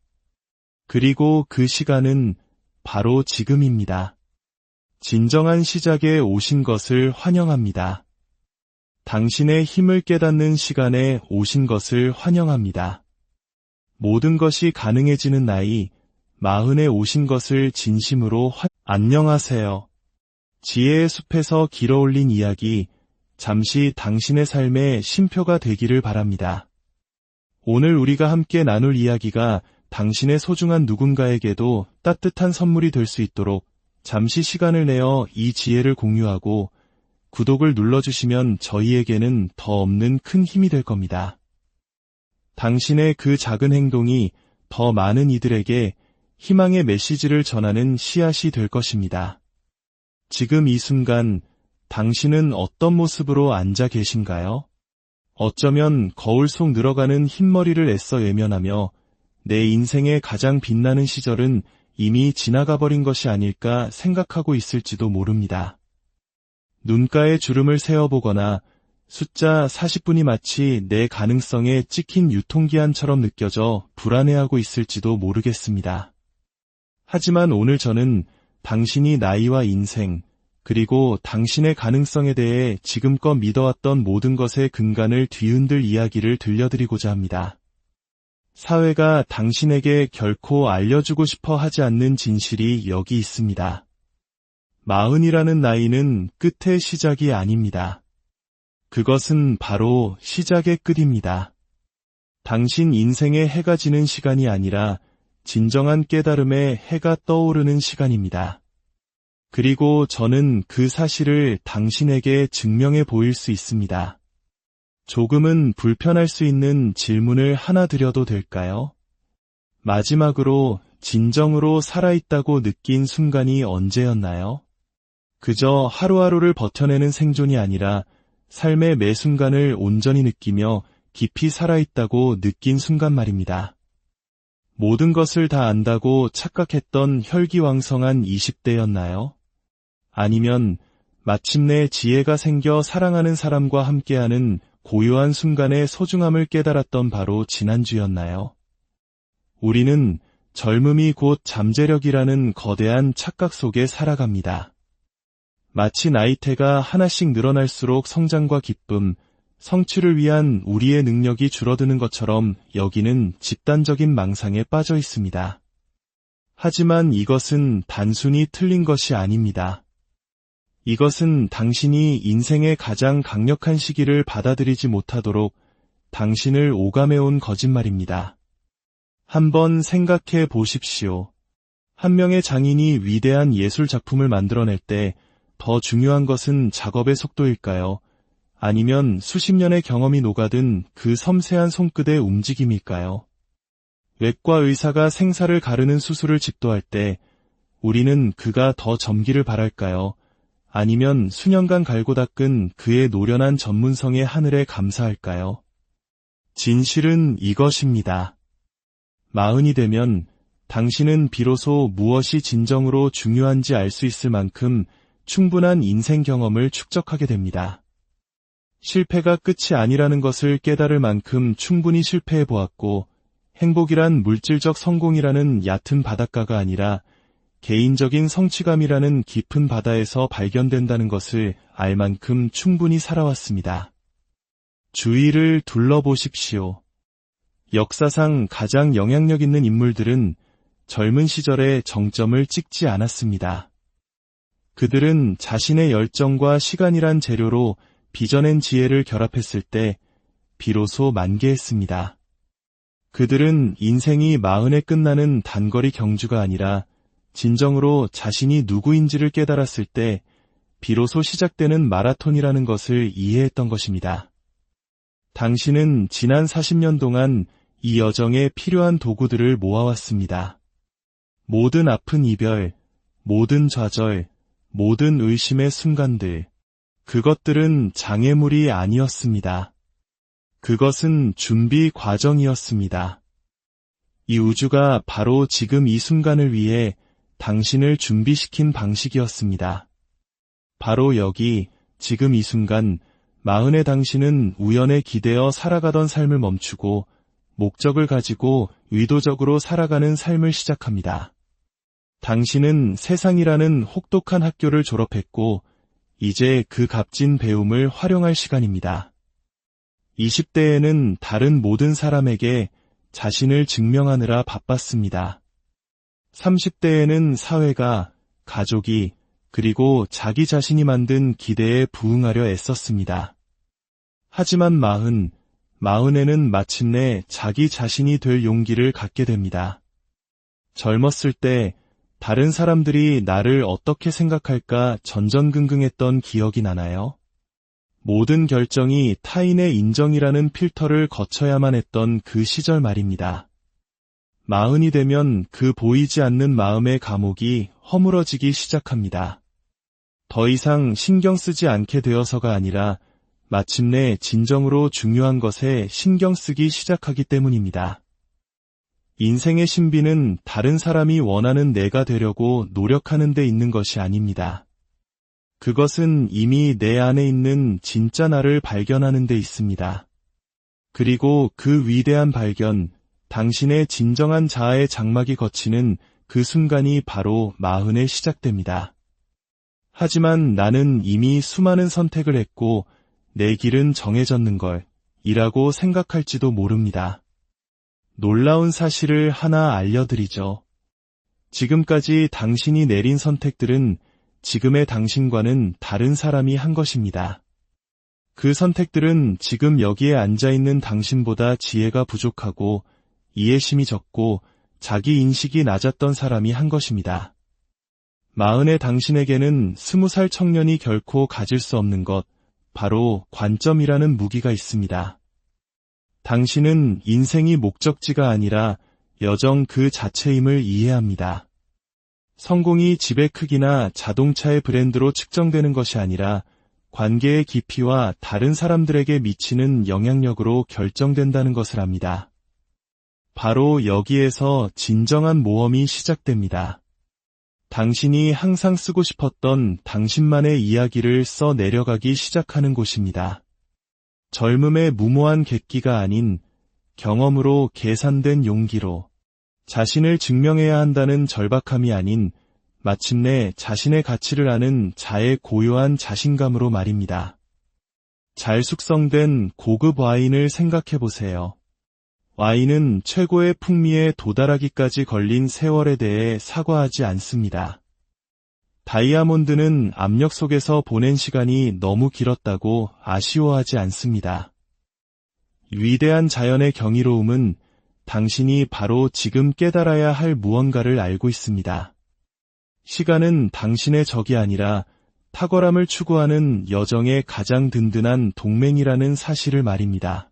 그리고 그 시간은 바로 지금입니다. 진정한 시작에 오신 것을 환영합니다. 당신의 힘을 깨닫는 시간에 오신 것을 환영합니다. 모든 것이 가능해지는 나이, 40에 오신 것을 진심으로 안녕하세요. 지혜의 숲에서 길어올린 이야기, 잠시 당신의 삶의 쉼표가 되기를 바랍니다. 오늘 우리가 함께 나눌 이야기가 당신의 소중한 누군가에게도 따뜻한 선물이 될 수 있도록 잠시 시간을 내어 이 지혜를 공유하고 구독을 눌러주시면 저희에게는 더 없는 큰 힘이 될 겁니다. 당신의 그 작은 행동이 더 많은 이들에게 희망의 메시지를 전하는 씨앗이 될 것입니다. 지금 이 순간 당신은 어떤 모습으로 앉아 계신가요? 어쩌면 거울 속 늘어가는 흰머리를 애써 외면하며 내 인생의 가장 빛나는 시절은 이미 지나가 버린 것이 아닐까 생각하고 있을지도 모릅니다. 눈가에 주름을 세어보거나 숫자 40분이 마치 내 가능성에 찍힌 유통기한처럼 느껴져 불안해하고 있을지도 모르겠습니다. 하지만 오늘 저는 당신이 나이와 인생, 그리고 당신의 가능성에 대해 지금껏 믿어왔던 모든 것의 근간을 뒤흔들 이야기를 들려드리고자 합니다. 사회가 당신에게 결코 알려주고 싶어 하지 않는 진실이 여기 있습니다. 40이라는 나이는 끝의 시작이 아닙니다. 그것은 바로 시작의 끝입니다. 당신 인생의 해가 지는 시간이 아니라 진정한 깨달음의 해가 떠오르는 시간입니다. 그리고 저는 그 사실을 당신에게 증명해 보일 수 있습니다. 조금은 불편할 수 있는 질문을 하나 드려도 될까요? 마지막으로 진정으로 살아있다고 느낀 순간이 언제였나요? 그저 하루하루를 버텨내는 생존이 아니라 삶의 매 순간을 온전히 느끼며 깊이 살아있다고 느낀 순간 말입니다. 모든 것을 다 안다고 착각했던 혈기왕성한 20대였나요? 아니면 마침내 지혜가 생겨 사랑하는 사람과 함께하는 고요한 순간의 소중함을 깨달았던 바로 지난주였나요? 우리는 젊음이 곧 잠재력이라는 거대한 착각 속에 살아갑니다. 마치 나이테가 하나씩 늘어날수록 성장과 기쁨, 성취를 위한 우리의 능력이 줄어드는 것처럼 여기는 집단적인 망상에 빠져 있습니다. 하지만 이것은 단순히 틀린 것이 아닙니다. 이것은 당신이 인생의 가장 강력한 시기를 받아들이지 못하도록 당신을 오감해온 거짓말입니다. 한번 생각해 보십시오. 한 명의 장인이 위대한 예술 작품을 만들어낼 때 더 중요한 것은 작업의 속도일까요? 아니면 수십 년의 경험이 녹아든 그 섬세한 손끝의 움직임일까요? 외과 의사가 생사를 가르는 수술을 집도할 때 우리는 그가 더 젊기를 바랄까요? 아니면 수년간 갈고 닦은 그의 노련한 전문성의 하늘에 감사할까요? 진실은 이것입니다. 40이 되면 당신은 비로소 무엇이 진정으로 중요한지 알 수 있을 만큼 충분한 인생 경험을 축적하게 됩니다. 실패가 끝이 아니라는 것을 깨달을 만큼 충분히 실패해 보았고, 행복이란 물질적 성공이라는 얕은 바닷가가 아니라 개인적인 성취감이라는 깊은 바다에서 발견된다는 것을 알 만큼 충분히 살아왔습니다. 주위를 둘러보십시오. 역사상 가장 영향력 있는 인물들은 젊은 시절에 정점을 찍지 않았습니다. 그들은 자신의 열정과 시간이란 재료로 빚어낸 지혜를 결합했을 때 비로소 만개했습니다. 그들은 인생이 40에 끝나는 단거리 경주가 아니라 진정으로 자신이 누구인지를 깨달았을 때 비로소 시작되는 마라톤이라는 것을 이해했던 것입니다. 당신은 지난 40년 동안 이 여정에 필요한 도구들을 모아왔습니다. 모든 아픈 이별, 모든 좌절, 모든 의심의 순간들, 그것들은 장애물이 아니었습니다. 그것은 준비 과정이었습니다. 이 우주가 바로 지금 이 순간을 위해 당신을 준비시킨 방식이었습니다. 바로 여기, 지금 이 순간, 40의 당신은 우연에 기대어 살아가던 삶을 멈추고 목적을 가지고 의도적으로 살아가는 삶을 시작합니다. 당신은 세상이라는 혹독한 학교를 졸업했고 이제 그 값진 배움을 활용할 시간입니다. 20대에는 다른 모든 사람에게 자신을 증명하느라 바빴습니다. 30대에는 사회가, 가족이, 그리고 자기 자신이 만든 기대에 부응하려 애썼습니다. 하지만 40에는 마침내 자기 자신이 될 용기를 갖게 됩니다. 젊었을 때 다른 사람들이 나를 어떻게 생각할까 전전긍긍했던 기억이 나나요? 모든 결정이 타인의 인정이라는 필터를 거쳐야만 했던 그 시절 말입니다. 40이 되면 그 보이지 않는 마음의 감옥이 허물어지기 시작합니다. 더 이상 신경 쓰지 않게 되어서가 아니라 마침내 진정으로 중요한 것에 신경 쓰기 시작하기 때문입니다. 인생의 신비는 다른 사람이 원하는 내가 되려고 노력하는 데 있는 것이 아닙니다. 그것은 이미 내 안에 있는 진짜 나를 발견하는 데 있습니다. 그리고 그 위대한 발견, 당신의 진정한 자아의 장막이 걷히는 그 순간이 바로 40에 시작됩니다. 하지만 나는 이미 수많은 선택을 했고 내 길은 정해졌는 걸 이라고 생각할지도 모릅니다. 놀라운 사실을 하나 알려드리죠. 지금까지 당신이 내린 선택들은 지금의 당신과는 다른 사람이 한 것입니다. 그 선택들은 지금 여기에 앉아있는 당신보다 지혜가 부족하고 이해심이 적고 자기 인식이 낮았던 사람이 한 것입니다. 40의 당신에게는 20살 청년이 결코 가질 수 없는 것, 바로 관점이라는 무기가 있습니다. 당신은 인생이 목적지가 아니라 여정 그 자체임을 이해합니다. 성공이 집의 크기나 자동차의 브랜드로 측정되는 것이 아니라 관계의 깊이와 다른 사람들에게 미치는 영향력으로 결정된다는 것을 압니다. 바로 여기에서 진정한 모험이 시작됩니다. 당신이 항상 쓰고 싶었던 당신만의 이야기를 써 내려가기 시작하는 곳입니다. 젊음의 무모한 객기가 아닌 경험으로 계산된 용기로, 자신을 증명해야 한다는 절박함이 아닌 마침내 자신의 가치를 아는 자의 고요한 자신감으로 말입니다. 잘 숙성된 고급 와인을 생각해보세요. 와인은 최고의 풍미에 도달하기까지 걸린 세월에 대해 사과하지 않습니다. 다이아몬드는 압력 속에서 보낸 시간이 너무 길었다고 아쉬워하지 않습니다. 위대한 자연의 경이로움은 당신이 바로 지금 깨달아야 할 무언가를 알고 있습니다. 시간은 당신의 적이 아니라 탁월함을 추구하는 여정의 가장 든든한 동맹이라는 사실을 말입니다.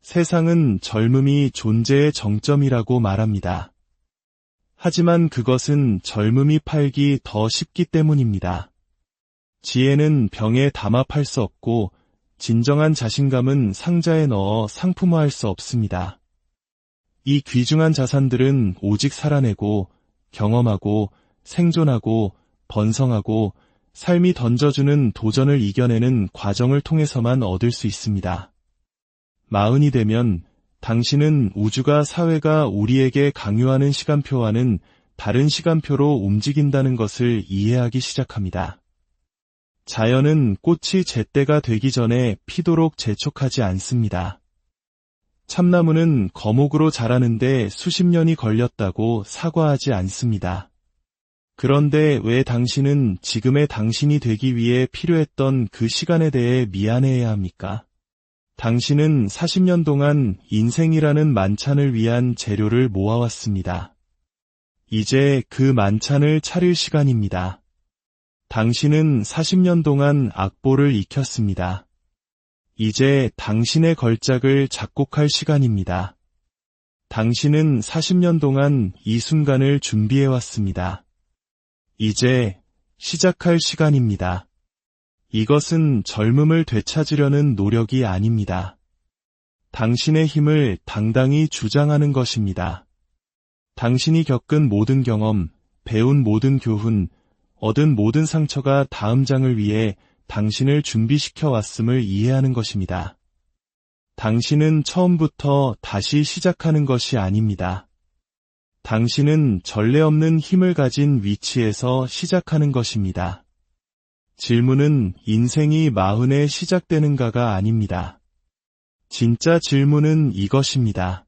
세상은 젊음이 존재의 정점이라고 말합니다. 하지만 그것은 젊음이 팔기 더 쉽기 때문입니다. 지혜는 병에 담아 팔 수 없고 진정한 자신감은 상자에 넣어 상품화할 수 없습니다. 이 귀중한 자산들은 오직 살아내고 경험하고 생존하고 번성하고 삶이 던져주는 도전을 이겨내는 과정을 통해서만 얻을 수 있습니다. 40이 되면 당신은 우주가 사회가 우리에게 강요하는 시간표와는 다른 시간표로 움직인다는 것을 이해하기 시작합니다. 자연은 꽃이 제때가 되기 전에 피도록 재촉하지 않습니다. 참나무는 거목으로 자라는데 수십 년이 걸렸다고 사과하지 않습니다. 그런데 왜 당신은 지금의 당신이 되기 위해 필요했던 그 시간에 대해 미안해해야 합니까? 당신은 40년 동안 인생이라는 만찬을 위한 재료를 모아왔습니다. 이제 그 만찬을 차릴 시간입니다. 당신은 40년 동안 악보를 익혔습니다. 이제 당신의 걸작을 작곡할 시간입니다. 당신은 40년 동안 이 순간을 준비해왔습니다. 이제 시작할 시간입니다. 이것은 젊음을 되찾으려는 노력이 아닙니다. 당신의 힘을 당당히 주장하는 것입니다. 당신이 겪은 모든 경험, 배운 모든 교훈, 얻은 모든 상처가 다음 장을 위해 당신을 준비시켜 왔음을 이해하는 것입니다. 당신은 처음부터 다시 시작하는 것이 아닙니다. 당신은 전례 없는 힘을 가진 위치에서 시작하는 것입니다. 질문은 인생이 40에 시작되는가가 아닙니다. 진짜 질문은 이것입니다.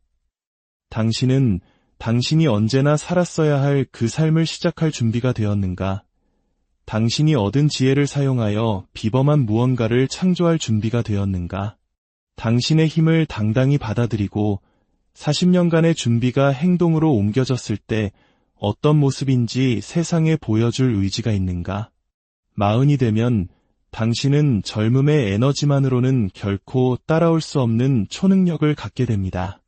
당신은 당신이 언제나 살았어야 할 그 삶을 시작할 준비가 되었는가? 당신이 얻은 지혜를 사용하여 비범한 무언가를 창조할 준비가 되었는가? 당신의 힘을 당당히 받아들이고 40년간의 준비가 행동으로 옮겨졌을 때 어떤 모습인지 세상에 보여줄 의지가 있는가? 40이 되면 당신은 젊음의 에너지만으로는 결코 따라올 수 없는 초능력을 갖게 됩니다.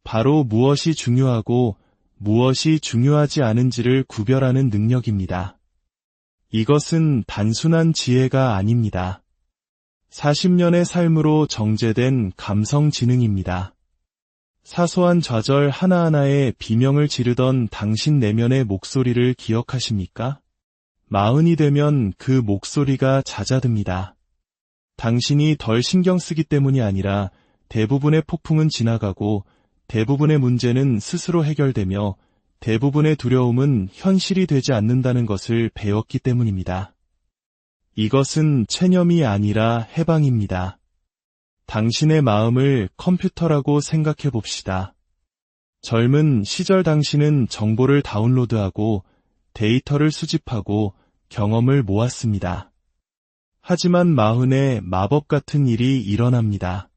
바로 무엇이 중요하고 무엇이 중요하지 않은지를 구별하는 능력입니다. 이것은 단순한 지혜가 아닙니다. 40년의 삶으로 정제된 감성 지능입니다. 사소한 좌절 하나하나에 비명을 지르던 당신 내면의 목소리를 기억하십니까? 40이 되면 그 목소리가 잦아듭니다. 당신이 덜 신경 쓰기 때문이 아니라 대부분의 폭풍은 지나가고 대부분의 문제는 스스로 해결되며 대부분의 두려움은 현실이 되지 않는다는 것을 배웠기 때문입니다. 이것은 체념이 아니라 해방입니다. 당신의 마음을 컴퓨터라고 생각해 봅시다. 젊은 시절 당신은 정보를 다운로드하고 데이터를 수집하고 경험을 모았습니다. 하지만 40에 마법 같은 일이 일어납니다.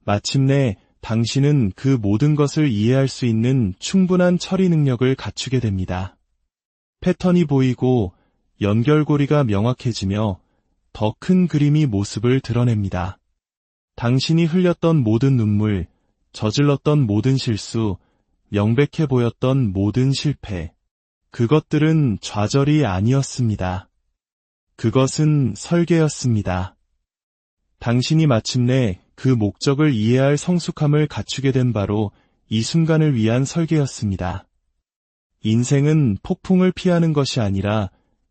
마침내 당신은 그 모든 것을 이해할 수 있는 충분한 처리 능력을 갖추게 됩니다. 패턴이 보이고 연결고리가 명확해지며 더 큰 그림이 모습을 드러냅니다. 당신이 흘렸던 모든 눈물, 저질렀던 모든 실수, 명백해 보였던 모든 실패, 그것들은 좌절이 아니었습니다. 그것은 설계였습니다. 당신이 마침내 그 목적을 이해할 성숙함을 갖추게 된 바로 이 순간을 위한 설계였습니다. 인생은 폭풍을 피하는 것이 아니라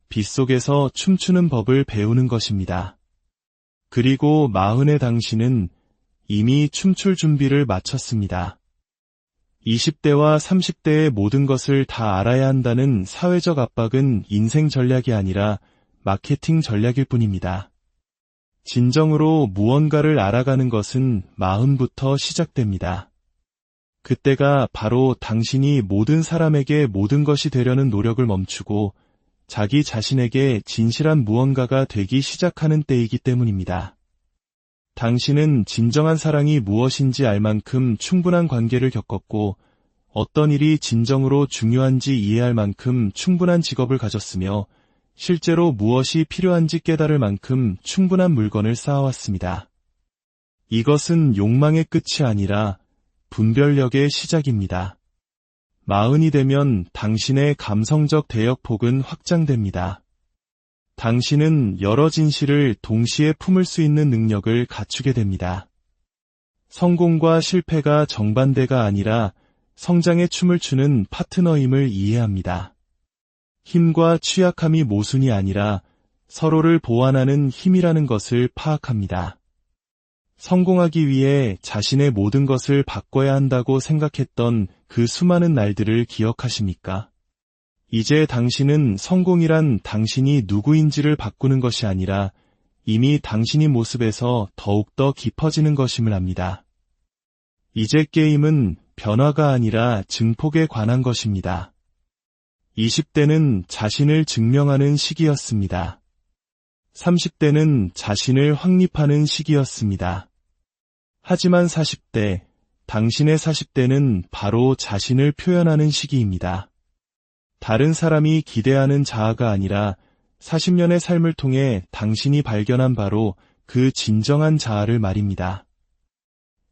빗속에서 춤추는 법을 배우는 것입니다. 그리고 40의 당신은 이미 춤출 준비를 마쳤습니다. 20대와 30대의 모든 것을 다 알아야 한다는 사회적 압박은 인생 전략이 아니라 마케팅 전략일 뿐입니다. 진정으로 무언가를 알아가는 것은 40부터 시작됩니다. 그때가 바로 당신이 모든 사람에게 모든 것이 되려는 노력을 멈추고 자기 자신에게 진실한 무언가가 되기 시작하는 때이기 때문입니다. 당신은 진정한 사랑이 무엇인지 알 만큼 충분한 관계를 겪었고 어떤 일이 진정으로 중요한지 이해할 만큼 충분한 직업을 가졌으며 실제로 무엇이 필요한지 깨달을 만큼 충분한 물건을 쌓아왔습니다. 이것은 욕망의 끝이 아니라 분별력의 시작입니다. 40이 되면 당신의 감성적 대역폭은 확장됩니다. 당신은 여러 진실을 동시에 품을 수 있는 능력을 갖추게 됩니다. 성공과 실패가 정반대가 아니라 성장의 춤을 추는 파트너임을 이해합니다. 힘과 취약함이 모순이 아니라 서로를 보완하는 힘이라는 것을 파악합니다. 성공하기 위해 자신의 모든 것을 바꿔야 한다고 생각했던 그 수많은 날들을 기억하십니까? 이제 당신은 성공이란 당신이 누구인지를 바꾸는 것이 아니라 이미 당신인 모습에서 더욱더 깊어지는 것임을 압니다. 이제 게임은 변화가 아니라 증폭에 관한 것입니다. 20대는 자신을 증명하는 시기였습니다. 30대는 자신을 확립하는 시기였습니다. 하지만 40대, 당신의 40대는 바로 자신을 표현하는 시기입니다. 다른 사람이 기대하는 자아가 아니라 40년의 삶을 통해 당신이 발견한 바로 그 진정한 자아를 말입니다.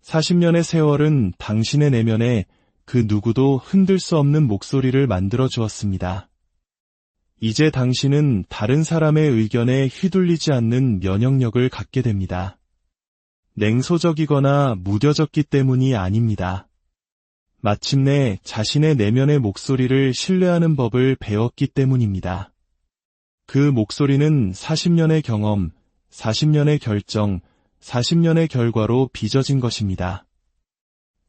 40년의 세월은 당신의 내면에 그 누구도 흔들 수 없는 목소리를 만들어 주었습니다. 이제 당신은 다른 사람의 의견에 휘둘리지 않는 면역력을 갖게 됩니다. 냉소적이거나 무뎌졌기 때문이 아닙니다. 마침내 자신의 내면의 목소리를 신뢰하는 법을 배웠기 때문입니다. 그 목소리는 40년의 경험, 40년의 결정, 40년의 결과로 빚어진 것입니다.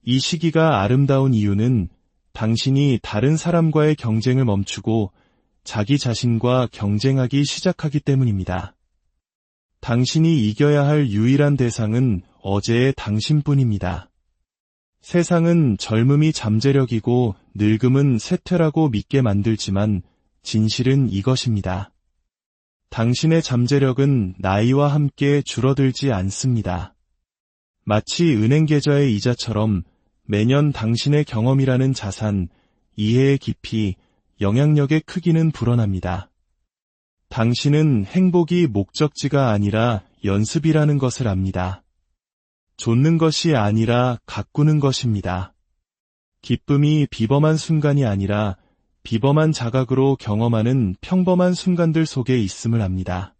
이 시기가 아름다운 이유는 당신이 다른 사람과의 경쟁을 멈추고 자기 자신과 경쟁하기 시작하기 때문입니다. 당신이 이겨야 할 유일한 대상은 어제의 당신뿐입니다. 세상은 젊음이 잠재력이고 늙음은 쇠퇴라고 믿게 만들지만 진실은 이것입니다. 당신의 잠재력은 나이와 함께 줄어들지 않습니다. 마치 은행 계좌의 이자처럼 매년 당신의 경험이라는 자산, 이해의 깊이, 영향력의 크기는 불어납니다. 당신은 행복이 목적지가 아니라 연습이라는 것을 압니다. 좇는 것이 아니라 가꾸는 것입니다. 기쁨이 비범한 순간이 아니라 비범한 자각으로 경험하는 평범한 순간들 속에 있음을 압니다.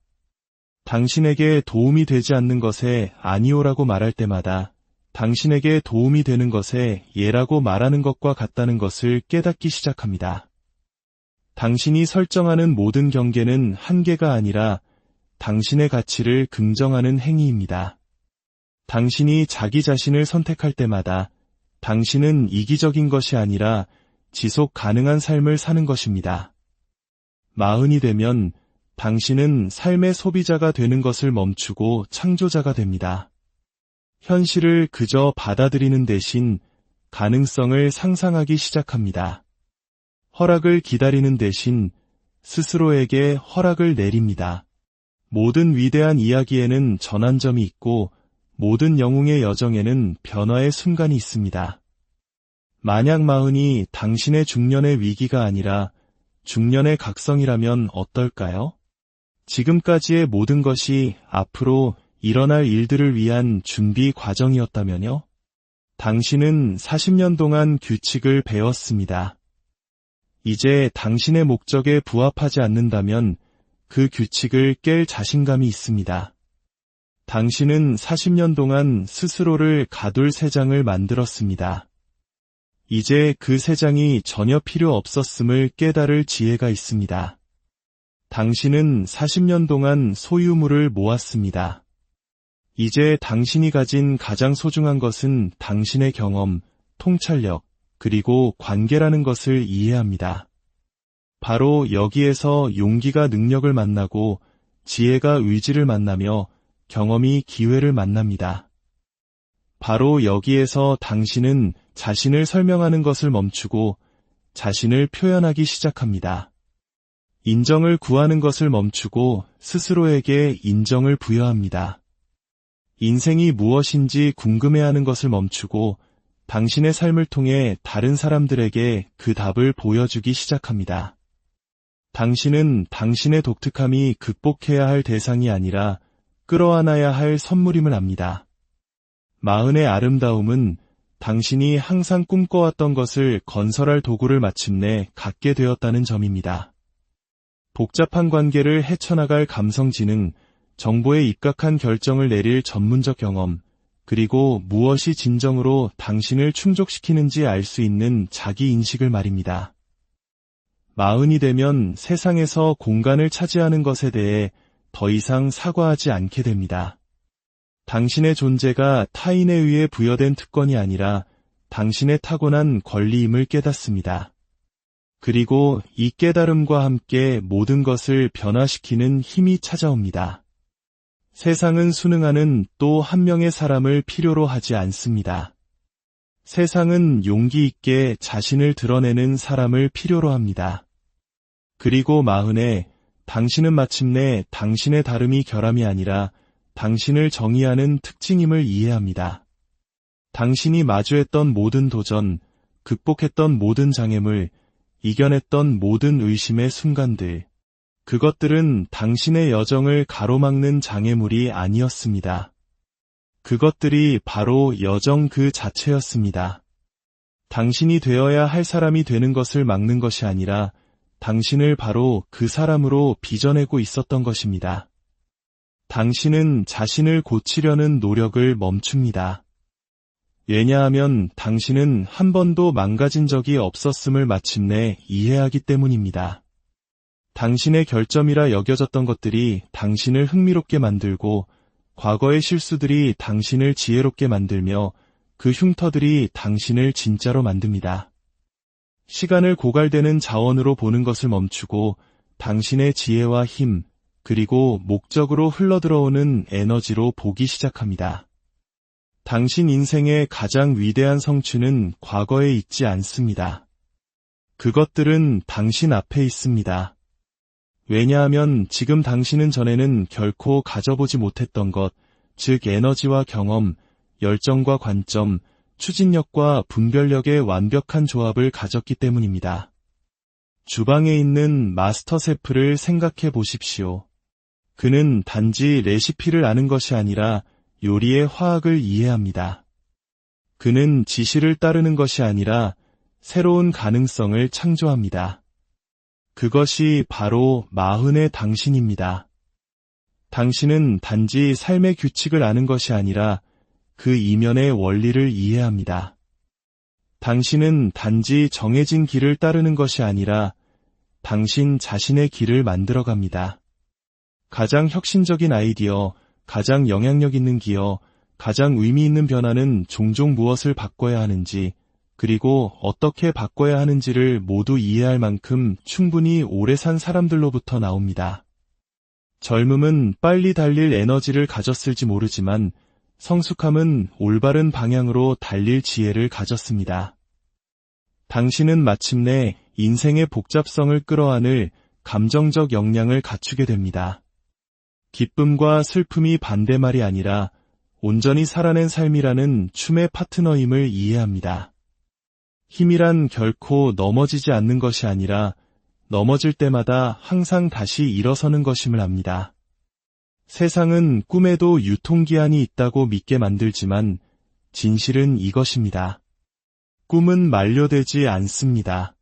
당신에게 도움이 되지 않는 것에 아니오라고 말할 때마다 당신에게 도움이 되는 것에 예라고 말하는 것과 같다는 것을 깨닫기 시작합니다. 당신이 설정하는 모든 경계는 한계가 아니라 당신의 가치를 긍정하는 행위입니다. 당신이 자기 자신을 선택할 때마다 당신은 이기적인 것이 아니라 지속 가능한 삶을 사는 것입니다. 40이 되면 당신은 삶의 소비자가 되는 것을 멈추고 창조자가 됩니다. 현실을 그저 받아들이는 대신 가능성을 상상하기 시작합니다. 허락을 기다리는 대신 스스로에게 허락을 내립니다. 모든 위대한 이야기에는 전환점이 있고 모든 영웅의 여정에는 변화의 순간이 있습니다. 만약 40이 당신의 중년의 위기가 아니라 중년의 각성이라면 어떨까요? 지금까지의 모든 것이 앞으로 일어날 일들을 위한 준비 과정이었다면요? 당신은 40년 동안 규칙을 배웠습니다. 이제 당신의 목적에 부합하지 않는다면 그 규칙을 깰 자신감이 있습니다. 당신은 40년 동안 스스로를 가둘 새 장을 만들었습니다. 이제 그 새 장이 전혀 필요 없었음을 깨달을 지혜가 있습니다. 당신은 40년 동안 소유물을 모았습니다. 이제 당신이 가진 가장 소중한 것은 당신의 경험, 통찰력, 그리고 관계라는 것을 이해합니다. 바로 여기에서 용기가 능력을 만나고 지혜가 의지를 만나며 경험이 기회를 만납니다. 바로 여기에서 당신은 자신을 설명하는 것을 멈추고 자신을 표현하기 시작합니다. 인정을 구하는 것을 멈추고 스스로에게 인정을 부여합니다. 인생이 무엇인지 궁금해하는 것을 멈추고 당신의 삶을 통해 다른 사람들에게 그 답을 보여주기 시작합니다. 당신은 당신의 독특함이 극복해야 할 대상이 아니라 끌어안아야 할 선물임을 압니다. 마흔의 아름다움은 당신이 항상 꿈꿔왔던 것을 건설할 도구를 마침내 갖게 되었다는 점입니다. 복잡한 관계를 헤쳐나갈 감성 지능, 정보에 입각한 결정을 내릴 전문적 경험, 그리고 무엇이 진정으로 당신을 충족시키는지 알 수 있는 자기 인식을 말입니다. 마흔이 되면 세상에서 공간을 차지하는 것에 대해 더 이상 사과하지 않게 됩니다. 당신의 존재가 타인에 의해 부여된 특권이 아니라 당신의 타고난 권리임을 깨닫습니다. 그리고 이 깨달음과 함께 모든 것을 변화시키는 힘이 찾아옵니다. 세상은 순응하는 또 한 명의 사람을 필요로 하지 않습니다. 세상은 용기 있게 자신을 드러내는 사람을 필요로 합니다. 그리고 마흔에 당신은 마침내 당신의 다름이 결함이 아니라 당신을 정의하는 특징임을 이해합니다. 당신이 마주했던 모든 도전, 극복했던 모든 장애물, 이겨냈던 모든 의심의 순간들, 그것들은 당신의 여정을 가로막는 장애물이 아니었습니다. 그것들이 바로 여정 그 자체였습니다. 당신이 되어야 할 사람이 되는 것을 막는 것이 아니라 당신을 바로 그 사람으로 빚어내고 있었던 것입니다. 당신은 자신을 고치려는 노력을 멈춥니다. 왜냐하면 당신은 한 번도 망가진 적이 없었음을 마침내 이해하기 때문입니다. 당신의 결점이라 여겨졌던 것들이 당신을 흥미롭게 만들고 과거의 실수들이 당신을 지혜롭게 만들며 그 흉터들이 당신을 진짜로 만듭니다. 시간을 고갈되는 자원으로 보는 것을 멈추고 당신의 지혜와 힘, 그리고 목적으로 흘러들어오는 에너지로 보기 시작합니다. 당신 인생의 가장 위대한 성취는 과거에 있지 않습니다. 그것들은 당신 앞에 있습니다. 왜냐하면 지금 당신은 전에는 결코 가져보지 못했던 것, 즉 에너지와 경험, 열정과 관점, 추진력과 분별력의 완벽한 조합을 가졌기 때문입니다. 주방에 있는 마스터 셰프를 생각해 보십시오. 그는 단지 레시피를 아는 것이 아니라 요리의 화학을 이해합니다. 그는 지시를 따르는 것이 아니라 새로운 가능성을 창조합니다. 그것이 바로 마흔의 당신입니다. 당신은 단지 삶의 규칙을 아는 것이 아니라 그 이면의 원리를 이해합니다. 당신은 단지 정해진 길을 따르는 것이 아니라 당신 자신의 길을 만들어갑니다. 가장 혁신적인 아이디어, 가장 영향력 있는 기여, 가장 의미 있는 변화는 종종 무엇을 바꿔야 하는지, 그리고 어떻게 바꿔야 하는지를 모두 이해할 만큼 충분히 오래 산 사람들로부터 나옵니다. 젊음은 빨리 달릴 에너지를 가졌을지 모르지만 성숙함은 올바른 방향으로 달릴 지혜를 가졌습니다. 당신은 마침내 인생의 복잡성을 끌어안을 감정적 역량을 갖추게 됩니다. 기쁨과 슬픔이 반대말이 아니라 온전히 살아낸 삶이라는 춤의 파트너임을 이해합니다. 힘이란 결코 넘어지지 않는 것이 아니라 넘어질 때마다 항상 다시 일어서는 것임을 압니다. 세상은 꿈에도 유통기한이 있다고 믿게 만들지만 진실은 이것입니다. 꿈은 만료되지 않습니다.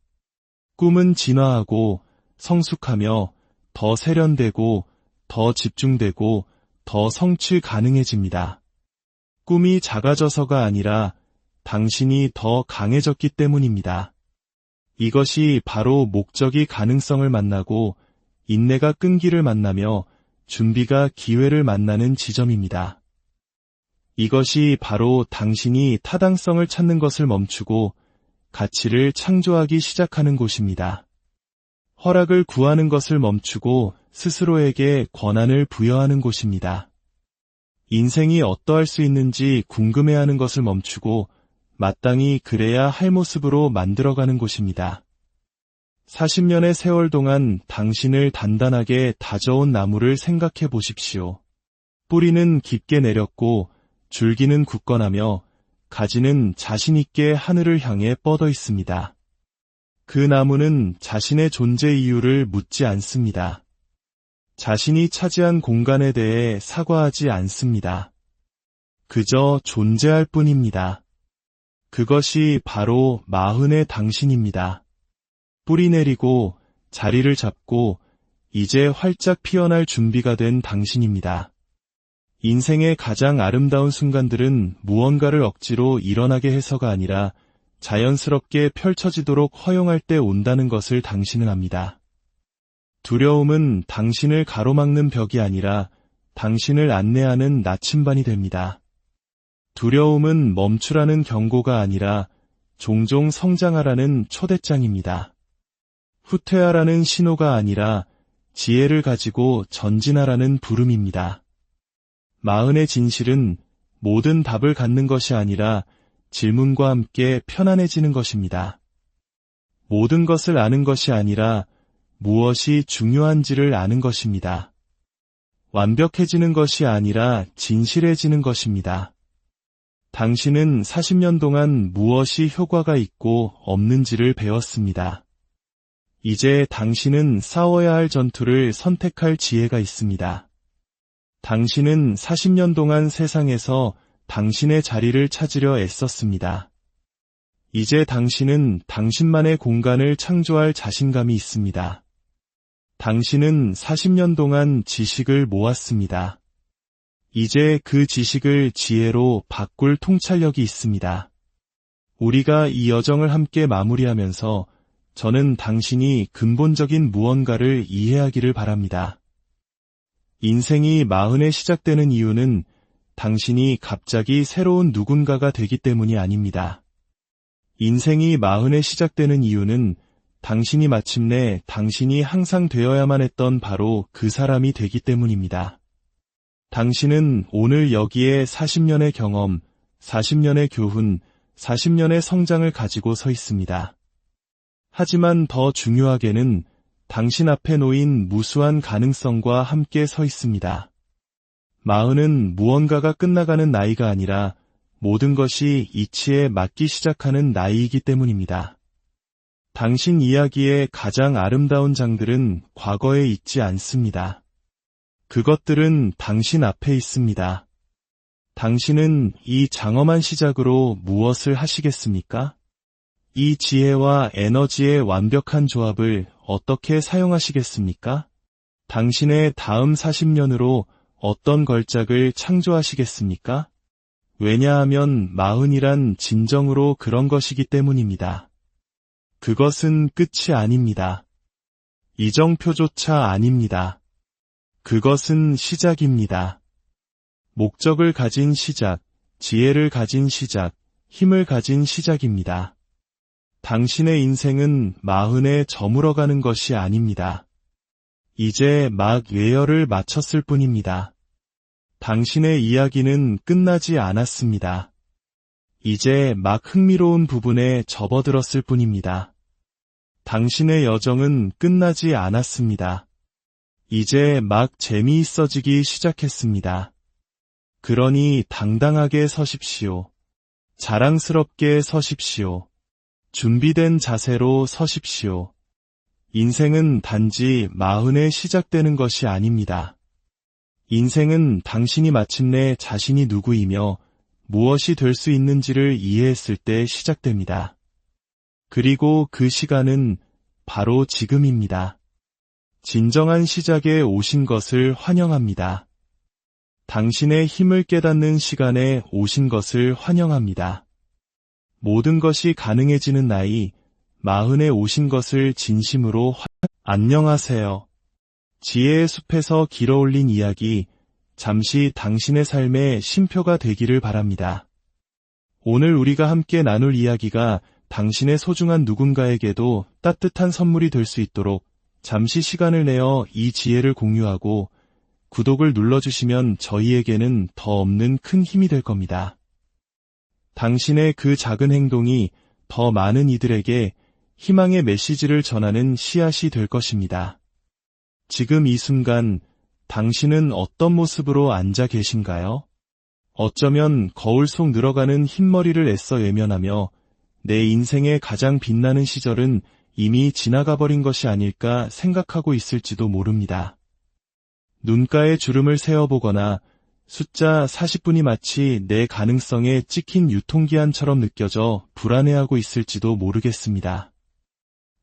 꿈은 진화하고 성숙하며 더 세련되고 더 집중되고 더 성취 가능해집니다. 꿈이 작아져서가 아니라 당신이 더 강해졌기 때문입니다. 이것이 바로 목적이 가능성을 만나고 인내가 끈기를 만나며 준비가 기회를 만나는 지점입니다. 이것이 바로 당신이 타당성을 찾는 것을 멈추고 가치를 창조하기 시작하는 곳입니다. 허락을 구하는 것을 멈추고 스스로에게 권한을 부여하는 곳입니다. 인생이 어떠할 수 있는지 궁금해하는 것을 멈추고 마땅히 그래야 할 모습으로 만들어가는 곳입니다. 40년의 세월 동안 당신을 단단하게 다져온 나무를 생각해 보십시오. 뿌리는 깊게 내렸고 줄기는 굳건하며 가지는 자신 있게 하늘을 향해 뻗어 있습니다. 그 나무는 자신의 존재 이유를 묻지 않습니다. 자신이 차지한 공간에 대해 사과하지 않습니다. 그저 존재할 뿐입니다. 그것이 바로 마흔의 당신입니다. 뿌리 내리고 자리를 잡고 이제 활짝 피어날 준비가 된 당신입니다. 인생의 가장 아름다운 순간들은 무언가를 억지로 일어나게 해서가 아니라 자연스럽게 펼쳐지도록 허용할 때 온다는 것을 당신은 압니다. 두려움은 당신을 가로막는 벽이 아니라 당신을 안내하는 나침반이 됩니다. 두려움은 멈추라는 경고가 아니라 종종 성장하라는 초대장입니다. 후퇴하라는 신호가 아니라 지혜를 가지고 전진하라는 부름입니다. 마흔의 진실은 모든 답을 갖는 것이 아니라 질문과 함께 편안해지는 것입니다. 모든 것을 아는 것이 아니라 무엇이 중요한지를 아는 것입니다. 완벽해지는 것이 아니라 진실해지는 것입니다. 당신은 40년 동안 무엇이 효과가 있고 없는지를 배웠습니다. 이제 당신은 싸워야 할 전투를 선택할 지혜가 있습니다. 당신은 40년 동안 세상에서 당신의 자리를 찾으려 애썼습니다. 이제 당신은 당신만의 공간을 창조할 자신감이 있습니다. 당신은 40년 동안 지식을 모았습니다. 이제 그 지식을 지혜로 바꿀 통찰력이 있습니다. 우리가 이 여정을 함께 마무리하면서 저는 당신이 근본적인 무언가를 이해하기를 바랍니다. 인생이 마흔에 시작되는 이유는 당신이 갑자기 새로운 누군가가 되기 때문이 아닙니다. 인생이 마흔에 시작되는 이유는 당신이 마침내 당신이 항상 되어야만 했던 바로 그 사람이 되기 때문입니다. 당신은 오늘 여기에 40년의 경험, 40년의 교훈, 40년의 성장을 가지고 서 있습니다. 하지만 더 중요하게는 당신 앞에 놓인 무수한 가능성과 함께 서 있습니다. 마흔은 무언가가 끝나가는 나이가 아니라 모든 것이 이치에 맞기 시작하는 나이이기 때문입니다. 당신 이야기의 가장 아름다운 장들은 과거에 있지 않습니다. 그것들은 당신 앞에 있습니다. 당신은 이 장엄한 시작으로 무엇을 하시겠습니까? 이 지혜와 에너지의 완벽한 조합을 어떻게 사용하시겠습니까? 당신의 다음 40년으로 어떤 걸작을 창조하시겠습니까? 왜냐하면 마흔이란 진정으로 그런 것이기 때문입니다. 그것은 끝이 아닙니다. 이정표조차 아닙니다. 그것은 시작입니다. 목적을 가진 시작, 지혜를 가진 시작, 힘을 가진 시작입니다. 당신의 인생은 마흔에 저물어가는 것이 아닙니다. 이제 막 외열을 마쳤을 뿐입니다. 당신의 이야기는 끝나지 않았습니다. 이제 막 흥미로운 부분에 접어들었을 뿐입니다. 당신의 여정은 끝나지 않았습니다. 이제 막 재미있어지기 시작했습니다. 그러니 당당하게 서십시오. 자랑스럽게 서십시오. 준비된 자세로 서십시오. 인생은 단지 마흔에 시작되는 것이 아닙니다. 인생은 당신이 마침내 자신이 누구이며 무엇이 될 수 있는지를 이해했을 때 시작됩니다. 그리고 그 시간은 바로 지금입니다. 진정한 시작에 오신 것을 환영합니다. 당신의 힘을 깨닫는 시간에 오신 것을 환영합니다. 모든 것이 가능해지는 나이, 마흔에 오신 것을 진심으로 안녕하세요. 지혜의 숲에서 길어올린 이야기, 잠시 당신의 삶의 쉼표가 되기를 바랍니다. 오늘 우리가 함께 나눌 이야기가 당신의 소중한 누군가에게도 따뜻한 선물이 될 수 있도록 잠시 시간을 내어 이 지혜를 공유하고 구독을 눌러주시면 저희에게는 더 없는 큰 힘이 될 겁니다. 당신의 그 작은 행동이 더 많은 이들에게 희망의 메시지를 전하는 씨앗이 될 것입니다. 지금 이 순간 당신은 어떤 모습으로 앉아 계신가요? 어쩌면 거울 속 늘어가는 흰머리를 애써 외면하며 내 인생의 가장 빛나는 시절은 이미 지나가 버린 것이 아닐까 생각하고 있을지도 모릅니다. 눈가에 주름을 세어보거나 숫자 40분이 마치 내 가능성에 찍힌 유통기한처럼 느껴져 불안해하고 있을지도 모르겠습니다.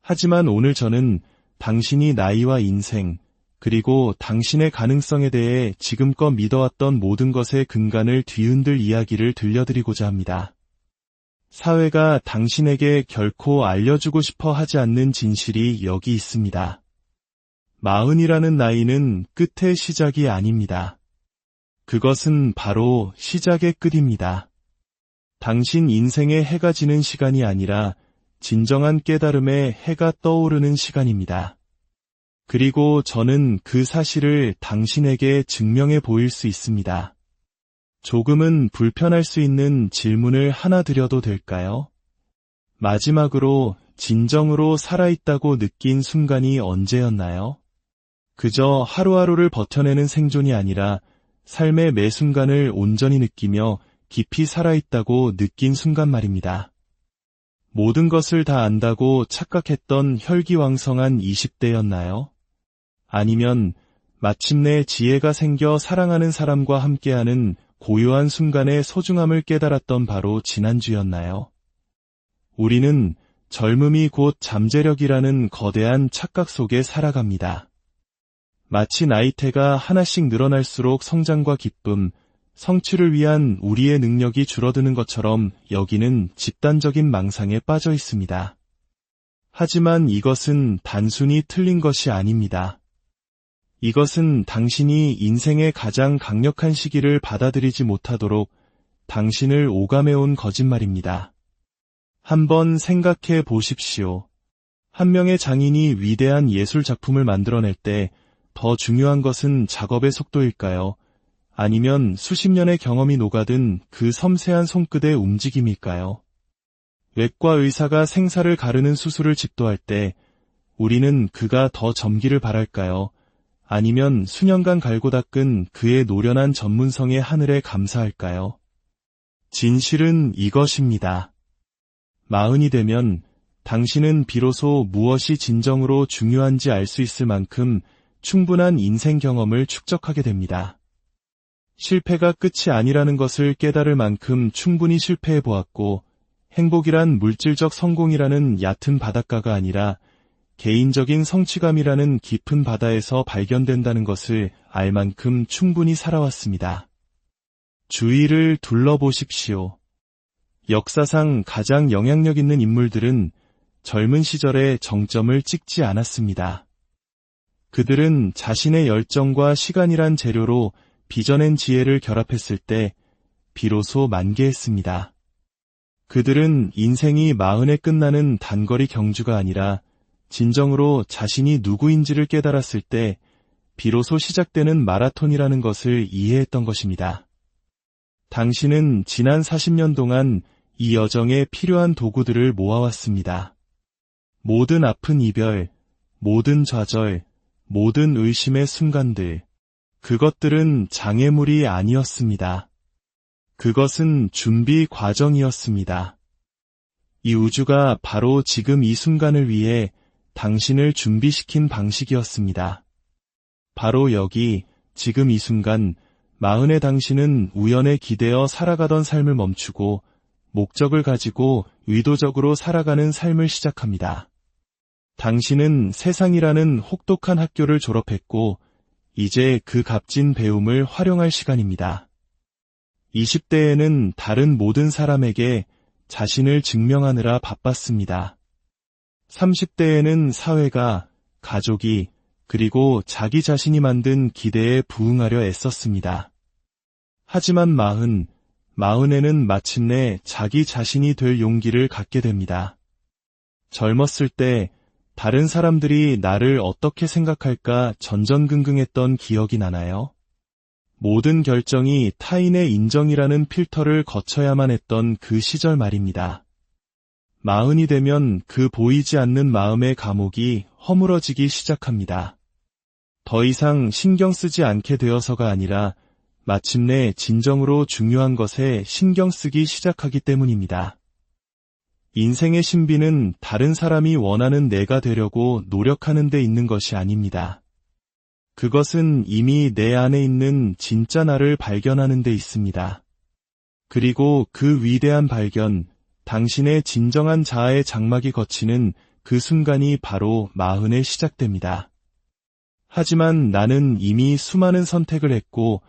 하지만 오늘 저는 당신이 나이와 인생, 그리고 당신의 가능성에 대해 지금껏 믿어왔던 모든 것의 근간을 뒤흔들 이야기를 들려드리고자 합니다. 사회가 당신에게 결코 알려주고 싶어 하지 않는 진실이 여기 있습니다. 40이라는 나이는 끝의 시작이 아닙니다. 그것은 바로 시작의 끝입니다. 당신 인생의 해가 지는 시간이 아니라 진정한 깨달음의 해가 떠오르는 시간입니다. 그리고 저는 그 사실을 당신에게 증명해 보일 수 있습니다. 조금은 불편할 수 있는 질문을 하나 드려도 될까요? 마지막으로 진정으로 살아있다고 느낀 순간이 언제였나요? 그저 하루하루를 버텨내는 생존이 아니라 삶의 매 순간을 온전히 느끼며 깊이 살아있다고 느낀 순간 말입니다. 모든 것을 다 안다고 착각했던 혈기왕성한 20대였나요? 아니면 마침내 지혜가 생겨 사랑하는 사람과 함께하는 고요한 순간의 소중함을 깨달았던 바로 지난주였나요? 우리는 젊음이 곧 잠재력이라는 거대한 착각 속에 살아갑니다. 마치 나이테가 하나씩 늘어날수록 성장과 기쁨, 성취를 위한 우리의 능력이 줄어드는 것처럼 여기는 집단적인 망상에 빠져 있습니다. 하지만 이것은 단순히 틀린 것이 아닙니다. 이것은 당신이 인생의 가장 강력한 시기를 받아들이지 못하도록 당신을 오감해온 거짓말입니다. 한번 생각해 보십시오. 한 명의 장인이 위대한 예술 작품을 만들어낼 때 더 중요한 것은 작업의 속도일까요? 아니면 수십 년의 경험이 녹아든 그 섬세한 손끝의 움직임일까요? 외과 의사가 생사를 가르는 수술을 집도할 때 우리는 그가 더 젊기를 바랄까요? 아니면 수년간 갈고 닦은 그의 노련한 전문성의 하늘에 감사할까요? 진실은 이것입니다. 40이 되면 당신은 비로소 무엇이 진정으로 중요한지 알 수 있을 만큼 충분한 인생 경험을 축적하게 됩니다. 실패가 끝이 아니라는 것을 깨달을 만큼 충분히 실패해 보았고, 행복이란 물질적 성공이라는 얕은 바닷가가 아니라 개인적인 성취감이라는 깊은 바다에서 발견된다는 것을 알 만큼 충분히 살아왔습니다. 주위를 둘러보십시오. 역사상 가장 영향력 있는 인물들은 젊은 시절에 정점을 찍지 않았습니다. 그들은 자신의 열정과 시간이란 재료로 빚어낸 지혜를 결합했을 때 비로소 만개했습니다. 그들은 인생이 40에 끝나는 단거리 경주가 아니라 진정으로 자신이 누구인지를 깨달았을 때 비로소 시작되는 마라톤이라는 것을 이해했던 것입니다. 당신은 지난 40년 동안 이 여정에 필요한 도구들을 모아왔습니다. 모든 아픈 이별, 모든 좌절, 모든 의심의 순간들, 그것들은 장애물이 아니었습니다. 그것은 준비 과정이었습니다. 이 우주가 바로 지금 이 순간을 위해 당신을 준비시킨 방식이었습니다. 바로 여기, 지금 이 순간, 40의 당신은 우연에 기대어 살아가던 삶을 멈추고 목적을 가지고 의도적으로 살아가는 삶을 시작합니다. 당신은 세상이라는 혹독한 학교를 졸업했고 이제 그 값진 배움을 활용할 시간입니다. 20대에는 다른 모든 사람에게 자신을 증명하느라 바빴습니다. 30대에는 사회가, 가족이, 그리고 자기 자신이 만든 기대에 부응하려 애썼습니다. 하지만 40에는 마침내 자기 자신이 될 용기를 갖게 됩니다. 젊었을 때 다른 사람들이 나를 어떻게 생각할까 전전긍긍했던 기억이 나나요? 모든 결정이 타인의 인정이라는 필터를 거쳐야만 했던 그 시절 말입니다. 40이 되면 그 보이지 않는 마음의 감옥이 허물어지기 시작합니다. 더 이상 신경 쓰지 않게 되어서가 아니라 마침내 진정으로 중요한 것에 신경 쓰기 시작하기 때문입니다. 인생의 신비는 다른 사람이 원하는 내가 되려고 노력하는 데 있는 것이 아닙니다. 그것은 이미 내 안에 있는 진짜 나를 발견하는 데 있습니다. 그리고 그 위대한 발견, 당신의 진정한 자아의 장막이 걷히는 그 순간이 바로 마흔에 시작됩니다. 하지만 나는 이미 수많은 선택을 했고